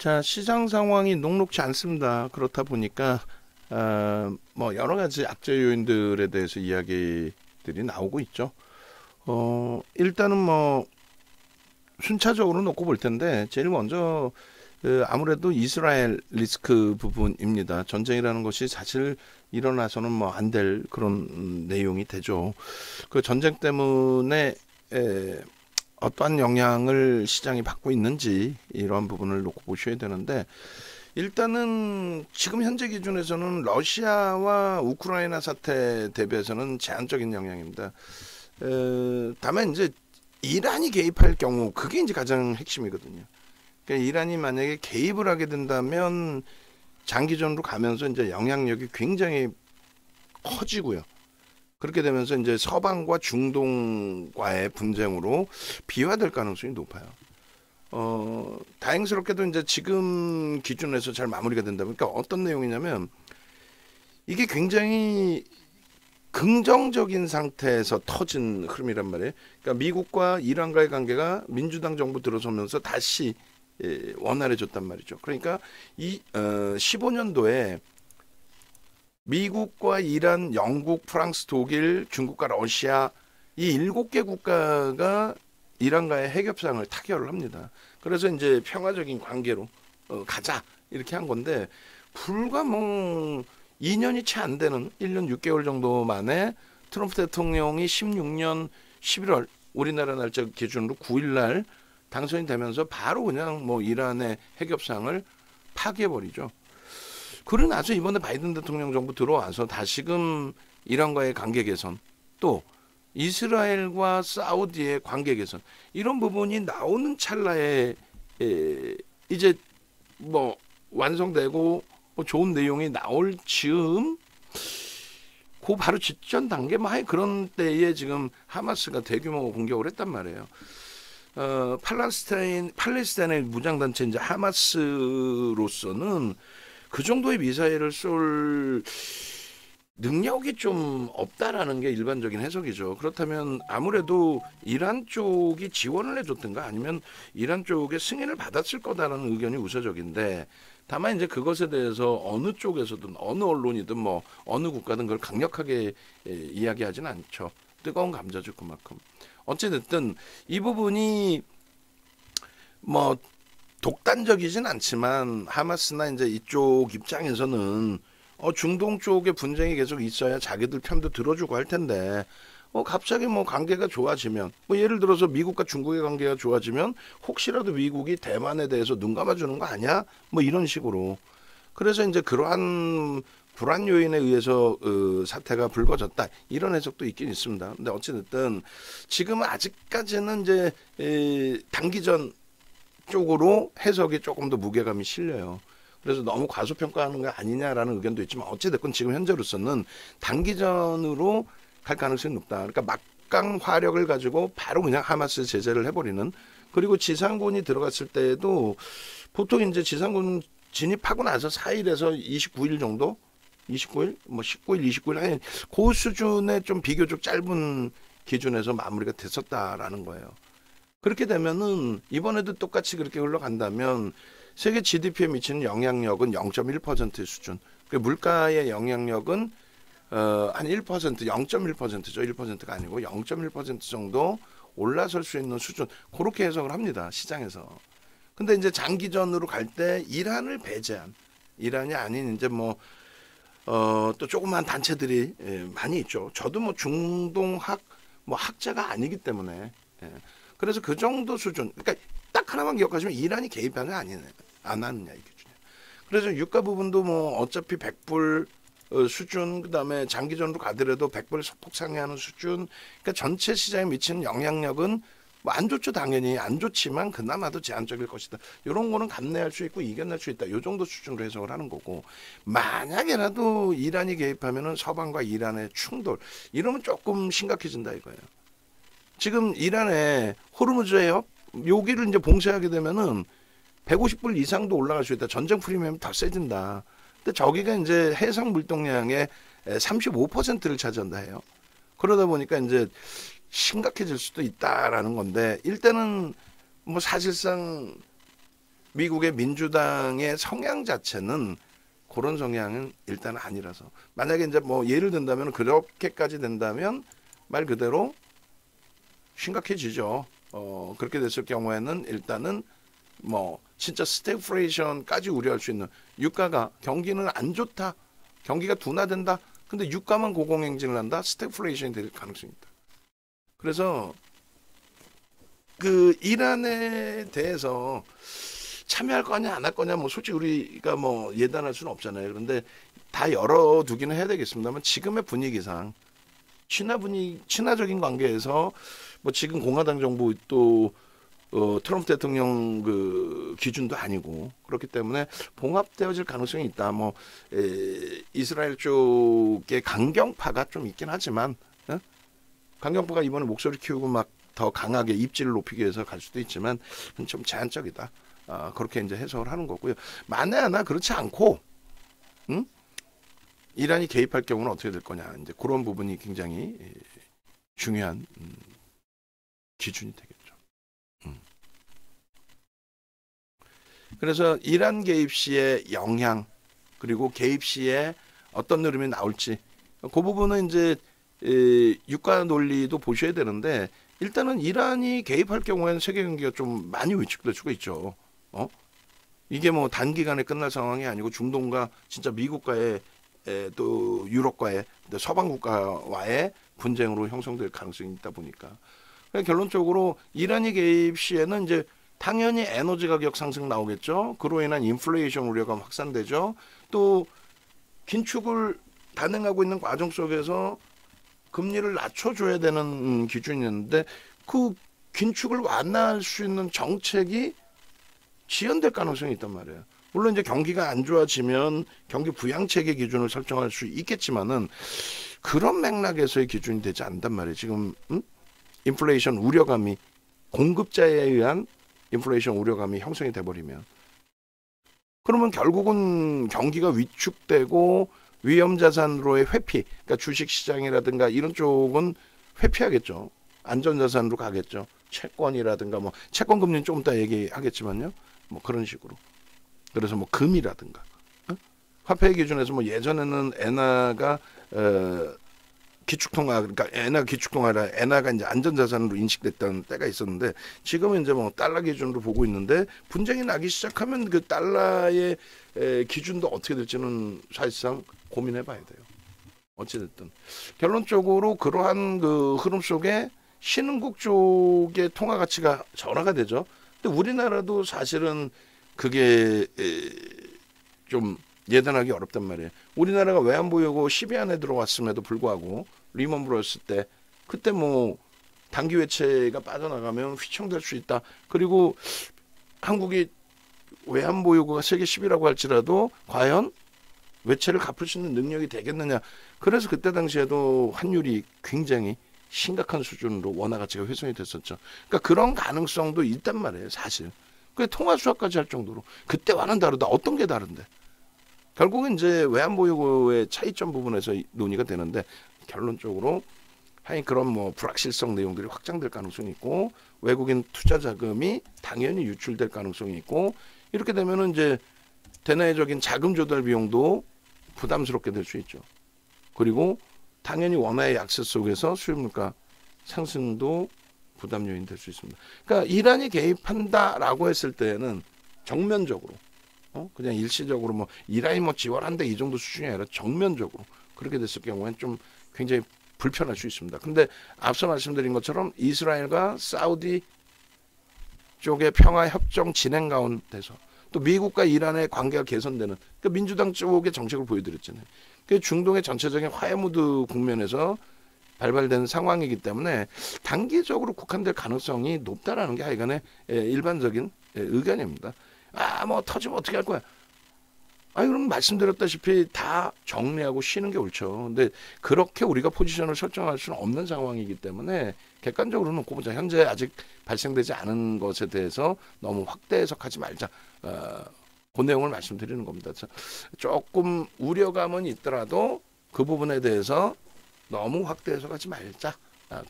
자, 시장 상황이 녹록지 않습니다. 그렇다 보니까 뭐 여러 가지 악재 요인들에 대해서 이야기들이 나오고 있죠. 일단은 뭐 순차적으로 놓고 볼 텐데 제일 먼저 아무래도 이스라엘 리스크 부분입니다. 전쟁이라는 것이 사실 일어나서는 뭐 안 될 그런 내용이 되죠. 그 전쟁 때문에 어떠한 영향을 시장이 받고 있는지 이러한 부분을 놓고 보셔야 되는데, 일단은 지금 현재 기준에서는 러시아와 우크라이나 사태 대비해서는 제한적인 영향입니다. 다만 이제 이란이 개입할 경우 그게 이제 가장 핵심이거든요. 그러니까 이란이 만약에 개입을 하게 된다면 장기전으로 가면서 이제 영향력이 굉장히 커지고요. 그렇게 되면서 이제 서방과 중동과의 분쟁으로 비화될 가능성이 높아요. 다행스럽게도 이제 지금 기준에서 잘 마무리가 된다 보니까 어떤 내용이냐면, 이게 굉장히 긍정적인 상태에서 터진 흐름이란 말이에요. 그러니까 미국과 이란과의 관계가 민주당 정부 들어서면서 다시 원활해졌단 말이죠. 그러니까 이 15년도에 미국과 이란, 영국, 프랑스, 독일, 중국과 러시아 이 7개 국가가 이란과의 핵협상을 타결을 합니다. 그래서 이제 평화적인 관계로 가자 이렇게 한 건데, 불과 뭐 2년이 채 안 되는 1년 6개월 정도 만에 트럼프 대통령이 16년 11월 우리나라 날짜 기준으로 9일 날 당선이 되면서 바로 그냥 뭐 이란의 핵협상을 파기해버리죠. 그러고 나서 이번에 바이든 대통령 정부 들어와서 다시금 이란과의 관계 개선, 또 이스라엘과 사우디의 관계 개선, 이런 부분이 나오는 찰나에 이제 뭐 완성되고 뭐 좋은 내용이 나올 즈음, 그 바로 직전 단계 막 그런 때에 지금 하마스가 대규모 공격을 했단 말이에요. 팔레스타인의 무장단체 이제 하마스로서는 그 정도의 미사일을 쏠 능력이 좀 없다라는 게 일반적인 해석이죠. 그렇다면 아무래도 이란 쪽이 지원을 해줬든가 아니면 이란 쪽의 승인을 받았을 거다라는 의견이 우세적인데, 다만 이제 그것에 대해서 어느 쪽에서든 어느 언론이든 뭐 어느 국가든 그걸 강력하게 이야기하진 않죠. 뜨거운 감자죠, 그만큼. 어찌됐든 이 부분이 뭐 독단적이진 않지만 하마스나 이제 이쪽 입장에서는 중동 쪽에 분쟁이 계속 있어야 자기들 편도 들어주고 할 텐데, 갑자기 뭐 관계가 좋아지면, 뭐 예를 들어서 미국과 중국의 관계가 좋아지면 혹시라도 미국이 대만에 대해서 눈 감아주는 거 아니야? 뭐 이런 식으로. 그래서 이제 그러한 불안 요인에 의해서 사태가 불거졌다, 이런 해석도 있긴 있습니다. 근데 어찌됐든 지금은 아직까지는 이제 단기전 쪽으로 해석이 조금 더 무게감이 실려요. 그래서 너무 과소평가하는 거 아니냐라는 의견도 있지만, 어찌됐건 지금 현재로서는 단기전으로 갈 가능성이 높다. 그러니까 막강 화력을 가지고 바로 그냥 하마스 제재를 해버리는, 그리고 지상군이 들어갔을 때에도 보통 이제 지상군 진입하고 나서 4일에서 29일 정도, 29일, 뭐 19일, 29일 아니 그 수준의 좀 비교적 짧은 기준에서 마무리가 됐었다라는 거예요. 그렇게 되면은 이번에도 똑같이 그렇게 흘러간다면 세계 GDP에 미치는 영향력은 0.1% 수준. 그 물가의 영향력은 한 1%, 0.1%죠. 1%가 아니고 0.1% 정도 올라설 수 있는 수준. 그렇게 해석을 합니다, 시장에서. 근데 이제 장기전으로 갈 때 이란을 배제한, 이란이 아닌 이제 뭐 또 조그만 단체들이 많이 있죠. 저도 뭐 중동학 뭐 학자가 아니기 때문에. 그래서 그 정도 수준, 그러니까 딱 하나만 기억하시면 이란이 개입하는 아니네, 안 하느냐 이 기준이에요. 그래서 유가 부분도 뭐 어차피 100불 수준, 그다음에 장기전으로 가더라도 100불 소폭 상회하는 수준. 그러니까 전체 시장에 미치는 영향력은 뭐 안 좋죠, 당연히 안 좋지만 그나마도 제한적일 것이다. 이런 거는 감내할 수 있고 이겨낼 수 있다. 이 정도 수준으로 해석을 하는 거고, 만약에라도 이란이 개입하면은 서방과 이란의 충돌, 이러면 조금 심각해진다 이거예요. 지금 이란의 호르무즈 해협 여기를 이제 봉쇄하게 되면은 150불 이상도 올라갈 수 있다. 전쟁 프리미엄이 더 세진다. 근데 저기가 이제 해상 물동량의 35%를 차지한다 해요. 그러다 보니까 이제 심각해질 수도 있다라는 건데, 일단은 뭐 사실상 미국의 민주당의 성향 자체는 그런 성향은 일단 아니라서, 만약에 이제 뭐 예를 든다면 그렇게까지 된다면 말 그대로 심각해지죠. 그렇게 됐을 경우에는 일단은 뭐 진짜 스태그플레이션까지 우려할 수 있는, 유가가 경기는 안 좋다, 경기가 둔화된다, 근데 유가만 고공행진을 한다, 스태그플레이션이 될 가능성이 있다. 그래서 그 이란에 대해서 참여할 거냐 안 할 거냐 뭐 솔직히 우리가 뭐 예단할 수는 없잖아요. 그런데 다 열어두기는 해야 되겠습니다만, 지금의 분위기상 친화적인 관계에서 뭐 지금 공화당 정부 또 트럼프 대통령 그 기준도 아니고, 그렇기 때문에 봉합되어질 가능성이 있다. 뭐 이스라엘 쪽의 강경파가 좀 있긴 하지만, 강경파가 이번에 목소리 키우고 막 더 강하게 입지를 높이기 위해서 갈 수도 있지만 좀 제한적이다. 그렇게 이제 해석을 하는 거고요. 만에 하나 그렇지 않고, 이란이 개입할 경우는 어떻게 될 거냐, 이제 그런 부분이 굉장히 중요한 기준이 되겠죠. 그래서 이란 개입 시의 영향, 그리고 개입 시에 어떤 흐름이 나올지, 그 부분은 이제 유가 논리도 보셔야 되는데, 일단은 이란이 개입할 경우에는 세계 경기가 좀 많이 위축될 수가 있죠. 이게 뭐 단기간에 끝날 상황이 아니고 중동과 진짜 미국과의 또 유럽과의 서방 국가와의 분쟁으로 형성될 가능성이 있다 보니까, 결론적으로 이란이 개입 시에는 이제 당연히 에너지 가격 상승 나오겠죠. 그로 인한 인플레이션 우려가 확산되죠. 또 긴축을 단행하고 있는 과정 속에서 금리를 낮춰줘야 되는 기준이 있는데, 그 긴축을 완화할 수 있는 정책이 지연될 가능성이 있단 말이에요. 물론 이제 경기가 안 좋아지면 경기 부양책의 기준을 설정할 수 있겠지만은, 그런 맥락에서의 기준이 되지 않단 말이에요. 지금 인플레이션 우려감이, 공급자에 의한 인플레이션 우려감이 형성이 돼버리면, 그러면 결국은 경기가 위축되고 위험자산으로의 회피, 그러니까 주식시장이라든가 이런 쪽은 회피하겠죠. 안전자산으로 가겠죠. 채권이라든가, 뭐 채권 금리는 조금 이따 얘기하겠지만요. 뭐 그런 식으로. 그래서 뭐 금이라든가, 화폐 기준에서 뭐 예전에는 엔화가 기축통화, 그러니까 엔화 기축통화라 엔화가 이제 안전자산으로 인식됐던 때가 있었는데, 지금은 이제 뭐 달러 기준으로 보고 있는데, 분쟁이 나기 시작하면 그 달러의 기준도 어떻게 될지는 사실상 고민해봐야 돼요. 어찌됐든 결론적으로 그러한 그 흐름 속에 신흥국 쪽의 통화 가치가 전화가 되죠. 근데 우리나라도 사실은 그게 좀 예단하기 어렵단 말이에요. 우리나라가 외환보유고 10위 안에 들어왔음에도 불구하고 리먼 브러스 때, 그때 뭐 단기 외채가 빠져나가면 휘청될 수 있다. 그리고 한국이 외환보유고가 세계 10위라고 할지라도 과연 외채를 갚을 수 있는 능력이 되겠느냐. 그래서 그때 당시에도 환율이 굉장히 심각한 수준으로 원화 가치가 훼손이 됐었죠. 그러니까 그런 가능성도 있단 말이에요, 사실. 그 통화 수합까지 할 정도로. 그때와는 다르다. 어떤 게 다른데? 결국은 이제 외환보유고의 차이점 부분에서 논의가 되는데, 결론적으로 하여튼 그런 뭐 불확실성 내용들이 확장될 가능성이 있고, 외국인 투자 자금이 당연히 유출될 가능성이 있고, 이렇게 되면은 이제 대내적인 자금 조달 비용도 부담스럽게 될 수 있죠. 그리고 당연히 원화의 약세 속에서 수입 물가 상승도 부담 요인 될 수 있습니다. 그러니까 이란이 개입한다라고 했을 때는 정면적으로, 그냥 일시적으로 뭐 이란이 뭐 지원한다 이 정도 수준이 아니라 정면적으로 그렇게 됐을 경우에는 좀 굉장히 불편할 수 있습니다. 근데 앞서 말씀드린 것처럼 이스라엘과 사우디 쪽의 평화 협정 진행 가운데서 또 미국과 이란의 관계가 개선되는, 그러니까 민주당 쪽의 정책을 보여드렸잖아요. 그러니까 중동의 전체적인 화해 무드 국면에서 발발되는 상황이기 때문에 단기적으로 국한될 가능성이 높다라는 게 하여간의 일반적인 의견입니다. 뭐 터지면 어떻게 할 거야? 그럼 말씀드렸다시피 다 정리하고 쉬는 게 옳죠. 근데 그렇게 우리가 포지션을 설정할 수는 없는 상황이기 때문에 객관적으로 놓고 보자. 현재 아직 발생되지 않은 것에 대해서 너무 확대 해석하지 말자. 그 내용을 말씀드리는 겁니다. 조금 우려감은 있더라도 그 부분에 대해서 너무 확대 해석하지 말자.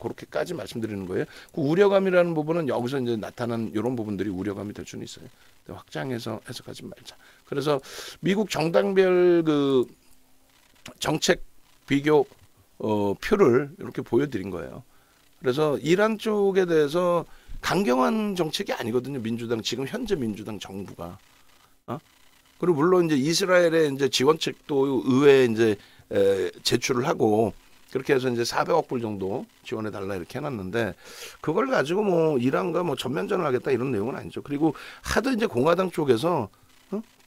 그렇게까지 말씀드리는 거예요. 그 우려감이라는 부분은 여기서 이제 나타난 이런 부분들이 우려감이 될 수는 있어요. 확장해서 해석하지 말자. 그래서 미국 정당별 그 정책 비교 표를 이렇게 보여드린 거예요. 그래서 이란 쪽에 대해서 강경한 정책이 아니거든요. 민주당 지금 현재 민주당 정부가. 그리고 물론 이제 이스라엘의 이제 지원책도 의회에 이제 제출을 하고 그렇게 해서 이제 400억 불 정도 지원해 달라 이렇게 해놨는데 그걸 가지고 뭐 이란과 뭐 전면전을 하겠다 이런 내용은 아니죠. 그리고 하도 이제 공화당 쪽에서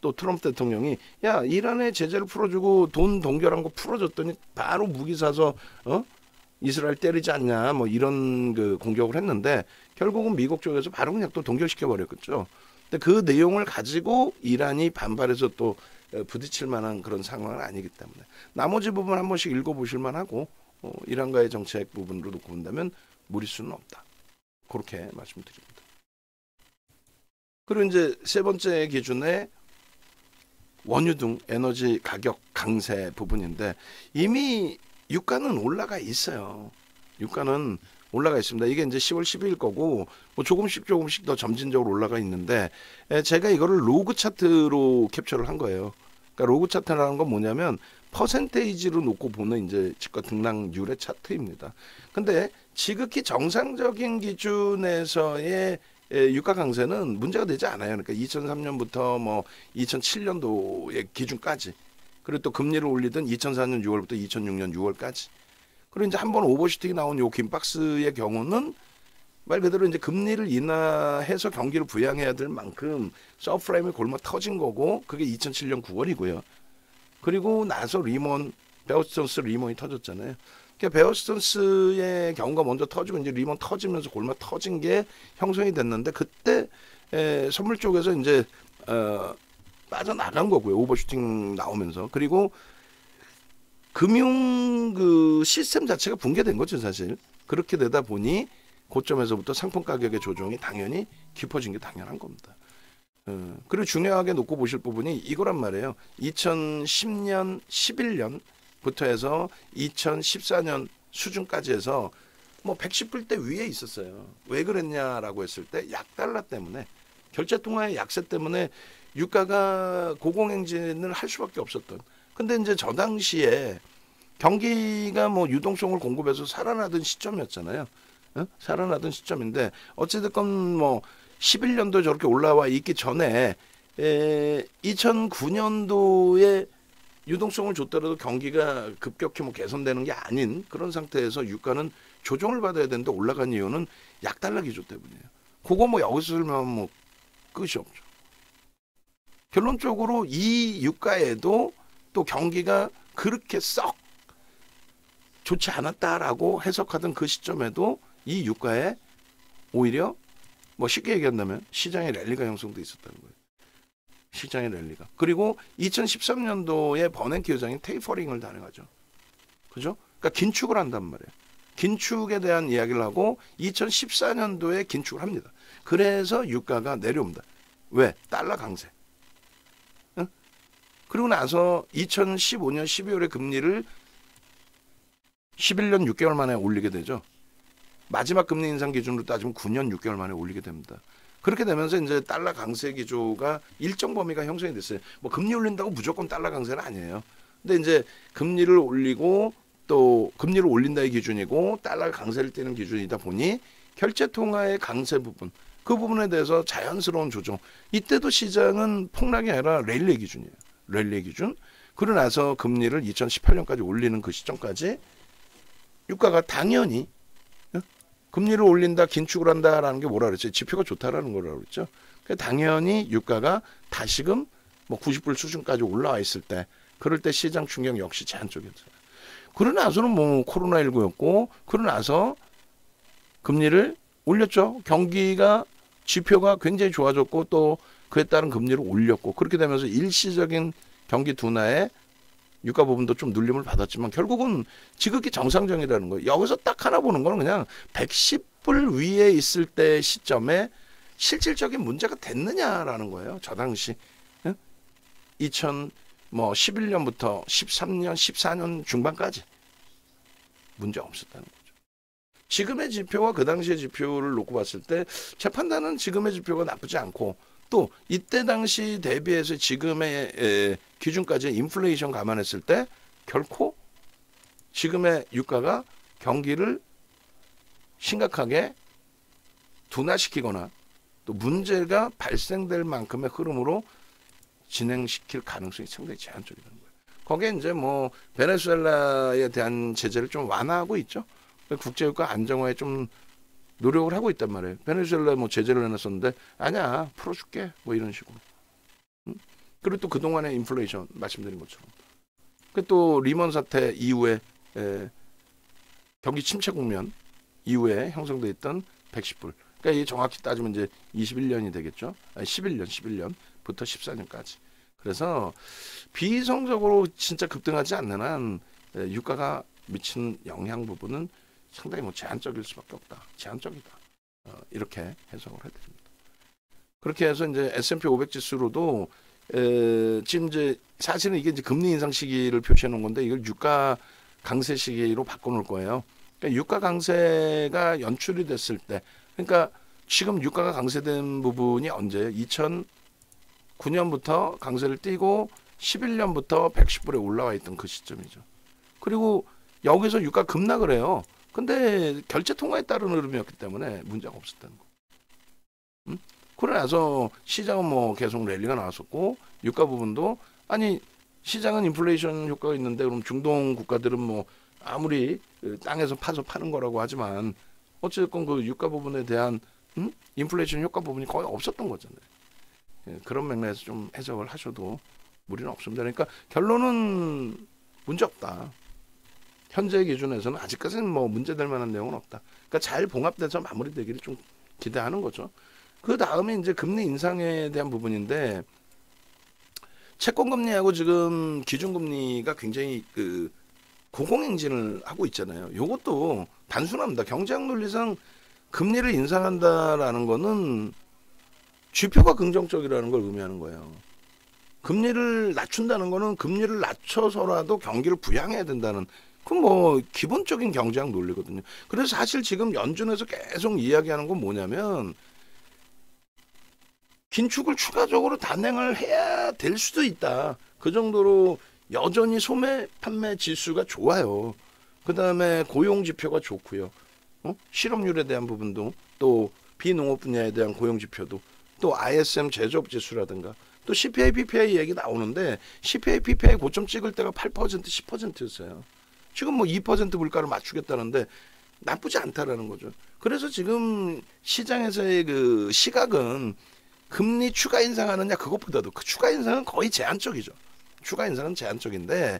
또 트럼프 대통령이 야 이란의 제재를 풀어주고 돈 동결한 거 풀어줬더니 바로 무기 사서 이스라엘 때리지 않냐 뭐 이런 그 공격을 했는데 결국은 미국 쪽에서 바로 그냥 또 동결시켜 버렸겠죠. 근데 그 내용을 가지고 이란이 반발해서 또 부딪힐 만한 그런 상황은 아니기 때문에 나머지 부분 한 번씩 읽어보실 만하고 이란과의 정책 부분으로 놓고 본다면 무리수는 없다. 그렇게 말씀드립니다. 그리고 이제 세 번째 기준에 원유 등 에너지 가격 강세 부분인데 이미 유가는 올라가 있어요. 유가는 올라가 있습니다. 이게 이제 10월 12일 거고 뭐 조금씩 더 점진적으로 올라가 있는데 제가 이거를 로그 차트로 캡처를 한 거예요. 그러니까 로그 차트라는 건 뭐냐면 퍼센테이지로 놓고 보는 이제 집가 등락률의 차트입니다. 근데 지극히 정상적인 기준에서의 유가 강세는 문제가 되지 않아요. 그러니까 2003년부터 뭐 2007년도의 기준까지 그리고 또 금리를 올리던 2004년 6월부터 2006년 6월까지 그리고 이제 한번 오버슈팅이 나온 요 긴 박스의 경우는 말 그대로 이제 금리를 인하해서 경기를 부양해야 될 만큼 서프라임이 골마 터진 거고 그게 2007년 9월이고요. 그리고 나서 베어스턴스 리먼이 터졌잖아요. 그러니까 베어스턴스의 경우가 먼저 터지고 이제 리먼 터지면서 골마 터진 게 형성이 됐는데 그때 선물 쪽에서 이제 빠져나간 거고요. 오버슈팅 나오면서. 그리고 금융 그 시스템 자체가 붕괴된 거죠, 사실. 그렇게 되다 보니 고점에서부터 상품 가격의 조정이 당연히 깊어진 게 당연한 겁니다. 그리고 중요하게 놓고 보실 부분이 이거란 말이에요. 2010년, 11년부터 해서 2014년 수준까지 해서 뭐 110불대 위에 있었어요. 왜 그랬냐라고 했을 때 약달러 때문에 결제통화의 약세 때문에 유가가 고공행진을 할 수밖에 없었던. 근데 이제 저 당시에 경기가 뭐 유동성을 공급해서 살아나던 시점이었잖아요. 살아나던 시점인데 어찌됐건 뭐 11년도 저렇게 올라와 있기 전에 2009년도에 유동성을 줬더라도 경기가 급격히 뭐 개선되는 게 아닌 그런 상태에서 유가는 조정을 받아야 되는데 올라간 이유는 약달러 기조 때문이에요. 그거 뭐 여기서 설명하면 뭐 끝이 없죠. 결론적으로 이 유가에도 또 경기가 그렇게 썩 좋지 않았다라고 해석하던 그 시점에도 이 유가에 오히려 뭐 쉽게 얘기한다면 시장의 랠리가 형성돼 있었다는 거예요. 시장의 랠리가. 그리고 2013년도에 버냉키 의장이 테이퍼링을 단행하죠. 그죠? 그러니까 긴축을 한단 말이에요. 긴축에 대한 이야기를 하고 2014년도에 긴축을 합니다. 그래서 유가가 내려옵니다. 왜? 달러 강세. 그리고 나서 2015년 12월에 금리를 11년 6개월 만에 올리게 되죠. 마지막 금리 인상 기준으로 따지면 9년 6개월 만에 올리게 됩니다. 그렇게 되면서 이제 달러 강세 기조가 일정 범위가 형성이 됐어요. 뭐 금리 올린다고 무조건 달러 강세는 아니에요. 근데 이제 금리를 올리고 또 금리를 올린다의 기준이고 달러 강세를 띄는 기준이다 보니 결제 통화의 강세 부분 그 부분에 대해서 자연스러운 조정. 이때도 시장은 폭락이 아니라 랠리 기준이에요. 랠리 기준. 그러고 나서 금리를 2018년까지 올리는 그 시점까지 유가가 당연히 금리를 올린다, 긴축을 한다라는 게 뭐라 그랬죠? 지표가 좋다라는 거라고 그랬죠. 그러니까 당연히 유가가 다시금 뭐 90불 수준까지 올라와 있을 때, 그럴 때 시장 충격 역시 제한적이었어요. 그러고 나서는 뭐 코로나19였고, 그러고 나서 금리를 올렸죠. 경기가 지표가 굉장히 좋아졌고 또 그에 따른 금리를 올렸고 그렇게 되면서 일시적인 경기 둔화에 유가 부분도 좀 눌림을 받았지만 결국은 지극히 정상적이라는 거예요. 여기서 딱 하나 보는 거는 그냥 110불 위에 있을 때 시점에 실질적인 문제가 됐느냐라는 거예요. 저 당시 2011년부터 13년, 14년 중반까지 문제 없었다는 거죠. 지금의 지표와 그 당시의 지표를 놓고 봤을 때 제 판단은 지금의 지표가 나쁘지 않고 또 이때 당시 대비해서 지금의 기준까지 인플레이션 감안했을 때 결코 지금의 유가가 경기를 심각하게 둔화시키거나 또 문제가 발생될 만큼의 흐름으로 진행시킬 가능성이 상당히 제한적이라는 거예요. 거기에 이제 뭐 베네수엘라에 대한 제재를 좀 완화하고 있죠. 국제유가 안정화에 좀 노력을 하고 있단 말이에요. 베네수엘라에 뭐 제재를 해놨었는데 아니야 풀어줄게 뭐 이런 식으로. 그리고 또 그동안의 인플레이션 말씀드린 것처럼. 또 리먼 사태 이후에 경기 침체 국면 이후에 형성돼 있던 110불. 그러니까 이게 정확히 따지면 이제 21년이 되겠죠. 아니 11년부터 14년까지. 그래서 비이성적으로 진짜 급등하지 않는 한 유가가 미치는 영향 부분은 상당히 뭐 제한적일 수밖에 없다. 제한적이다. 이렇게 해석을 해드립니다. 그렇게 해서 이제 S&P 500 지수로도 지금 이제 사실은 이게 이제 금리 인상 시기를 표시해 놓은 건데 이걸 유가 강세 시기로 바꿔놓을 거예요. 그러니까 유가 강세가 연출이 됐을 때, 그러니까 지금 유가가 강세된 부분이 언제예요? 2009년부터 강세를 띄고 11년부터 110불에 올라와 있던 그 시점이죠. 그리고 여기서 유가 급락을 해요. 근데 결제 통화에 따른 흐름이었기 때문에 문제가 없었다는 거. 그러고 나서 시장은 뭐 계속 랠리가 나왔었고 유가 부분도 아니 시장은 인플레이션 효과가 있는데 그럼 중동 국가들은 뭐 아무리 땅에서 파서 파는 거라고 하지만 어쨌든 그 유가 부분에 대한 인플레이션 효과 부분이 거의 없었던 거잖아요. 예, 그런 맥락에서 좀 해석을 하셔도 무리는 없습니다. 그러니까 결론은 문제 없다. 현재 기준에서는 아직까지는 뭐 문제될 만한 내용은 없다. 그러니까 잘 봉합돼서 마무리되기를 좀 기대하는 거죠. 그 다음에 이제 금리 인상에 대한 부분인데 채권금리하고 지금 기준금리가 굉장히 고공행진을 하고 있잖아요. 이것도 단순합니다. 경제학 논리상 금리를 인상한다라는 거는 지표가 긍정적이라는 걸 의미하는 거예요. 금리를 낮춘다는 거는 금리를 낮춰서라도 경기를 부양해야 된다는 그건 뭐 기본적인 경제학 논리거든요. 그래서 사실 지금 연준에서 계속 이야기하는 건 뭐냐면 긴축을 추가적으로 단행을 해야 될 수도 있다. 그 정도로 여전히 소매 판매 지수가 좋아요. 그 다음에 고용 지표가 좋고요. 실업률에 대한 부분도 또 비농업 분야에 대한 고용 지표도 또 ISM 제조업 지수라든가 또 CPI, PPI 얘기 나오는데 CPI, PPI 고점 찍을 때가 8%, 10%였어요. 지금 뭐 2% 물가를 맞추겠다는데 나쁘지 않다라는 거죠. 그래서 지금 시장에서의 그 시각은 금리 추가 인상하느냐 그것보다도 그 추가 인상은 거의 제한적이죠. 추가 인상은 제한적인데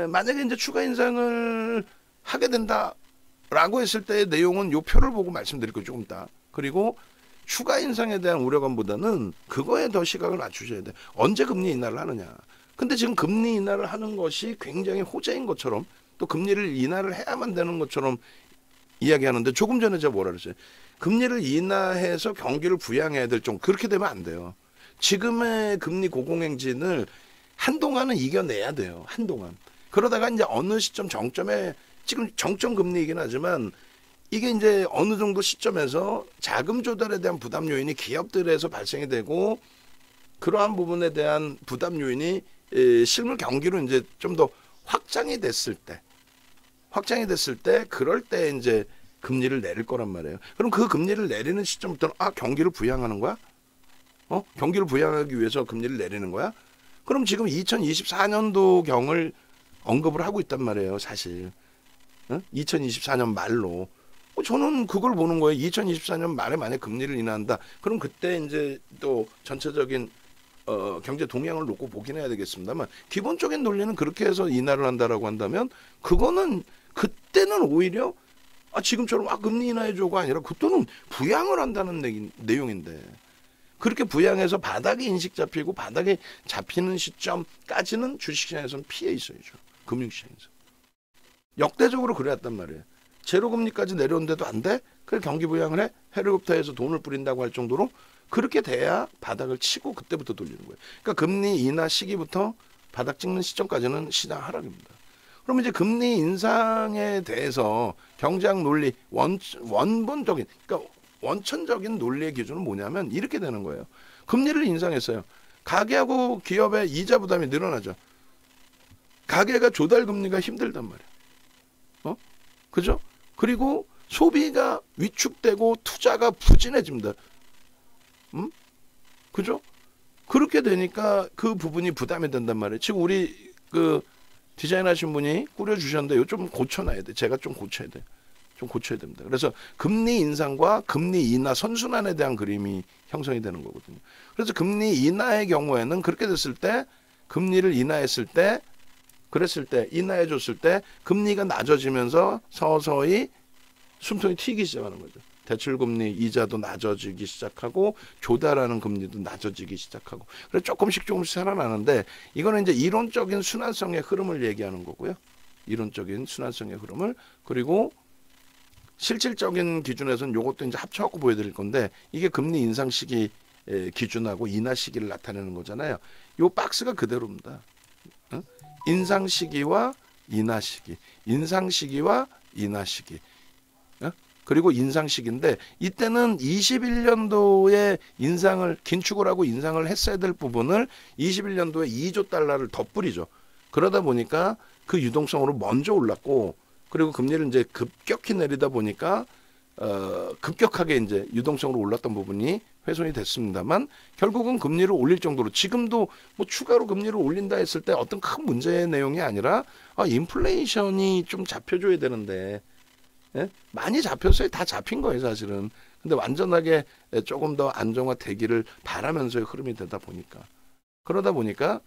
만약에 이제 추가 인상을 하게 된다라고 했을 때의 내용은 요 표를 보고 말씀드릴 거예요. 조금 이따. 그리고 추가 인상에 대한 우려감보다는 그거에 더 시각을 맞추셔야 돼. 언제 금리 인하를 하느냐. 근데 지금 금리 인하를 하는 것이 굉장히 호재인 것처럼 또 금리를 인하를 해야만 되는 것처럼 이야기하는데 조금 전에 제가 뭐라 그랬어요. 금리를 인하해서 경기를 부양해야 될 정도 그렇게 되면 안 돼요. 지금의 금리 고공행진을 한동안은 이겨내야 돼요. 한동안. 그러다가 이제 어느 시점 정점에 지금 정점 금리이긴 하지만 이게 이제 어느 정도 시점에서 자금 조달에 대한 부담 요인이 기업들에서 발생이 되고 그러한 부분에 대한 부담 요인이 실물 경기로 이제 좀 더 확장이 됐을 때 그럴 때 이제 금리를 내릴 거란 말이에요. 그럼 그 금리를 내리는 시점부터는 경기를 부양하는 거야? 경기를 부양하기 위해서 금리를 내리는 거야? 그럼 지금 2024년도 경을 언급을 하고 있단 말이에요, 사실. 2024년 말로. 저는 그걸 보는 거예요. 2024년 말에 만약 금리를 인하한다. 그럼 그때 이제 또 전체적인 경제 동향을 놓고 보긴 해야 되겠습니다만 기본적인 논리는 그렇게 해서 인하를 한다라고 한다면 그거는 그때는 오히려 지금처럼 금리 인하해줘가 아니라 그때는 부양을 한다는 내용인데 그렇게 부양해서 바닥에 인식 잡히고 바닥에 잡히는 시점까지는 주식시장에서는 피해 있어야죠. 금융시장에서. 역대적으로 그래왔단 말이에요. 제로금리까지 내려온데도 안 돼? 그래 경기 부양을 해? 헬리콥터에서 돈을 뿌린다고 할 정도로 그렇게 돼야 바닥을 치고 그때부터 돌리는 거예요. 그러니까 금리 인하 시기부터 바닥 찍는 시점까지는 시장 하락입니다. 그러면 이제 금리 인상에 대해서 경제학 논리 원본적인 그러니까 원천적인 논리의 기준은 뭐냐면 이렇게 되는 거예요. 금리를 인상했어요. 가계하고 기업의 이자 부담이 늘어나죠. 가계가 조달 금리가 힘들단 말이에요. 그죠? 그리고 소비가 위축되고 투자가 부진해집니다. 그죠? 그렇게 되니까 그 부분이 부담이 된단 말이에요. 지금 우리 그 디자인 하신 분이 꾸려주셨는데 이거 좀 고쳐놔야 돼. 제가 좀 고쳐야 돼. 좀 고쳐야 됩니다. 그래서 금리 인상과 금리 인하 선순환에 대한 그림이 형성이 되는 거거든요. 그래서 금리 인하의 경우에는 그렇게 됐을 때 금리를 인하했을 때 그랬을 때 인하해 줬을 때 금리가 낮아지면서 서서히 숨통이 튀기 시작하는 거죠. 대출금리 이자도 낮아지기 시작하고 조달하는 금리도 낮아지기 시작하고 그래서 조금씩 살아나는데 이거는 이제 이론적인 순환성의 흐름을 얘기하는 거고요. 이론적인 순환성의 흐름을 그리고 실질적인 기준에서는 이것도 이제 합쳐갖고 보여드릴 건데 이게 금리 인상 시기 기준하고 인하 시기를 나타내는 거잖아요. 이 박스가 그대로입니다. 인상 시기와 인하 시기, 인상 시기와 인하 시기. 그리고 인상 시기인데 이때는 21년도에 인상을 긴축을 하고 인상을 했어야 될 부분을 21년도에 2조 달러를 더 뿌리죠. 그러다 보니까 그 유동성으로 먼저 올랐고 그리고 금리를 이제 급격히 내리다 보니까 급격하게 이제 유동성으로 올랐던 부분이 훼손이 됐습니다만 결국은 금리를 올릴 정도로 지금도 뭐 추가로 금리를 올린다 했을 때 어떤 큰 문제의 내용이 아니라 인플레이션이 좀 잡혀줘야 되는데 예? 많이 잡혔어요. 다 잡힌 거예요 사실은. 근데 완전하게 조금 더 안정화되기를 바라면서의 흐름이 되다 보니까 그러다 보니까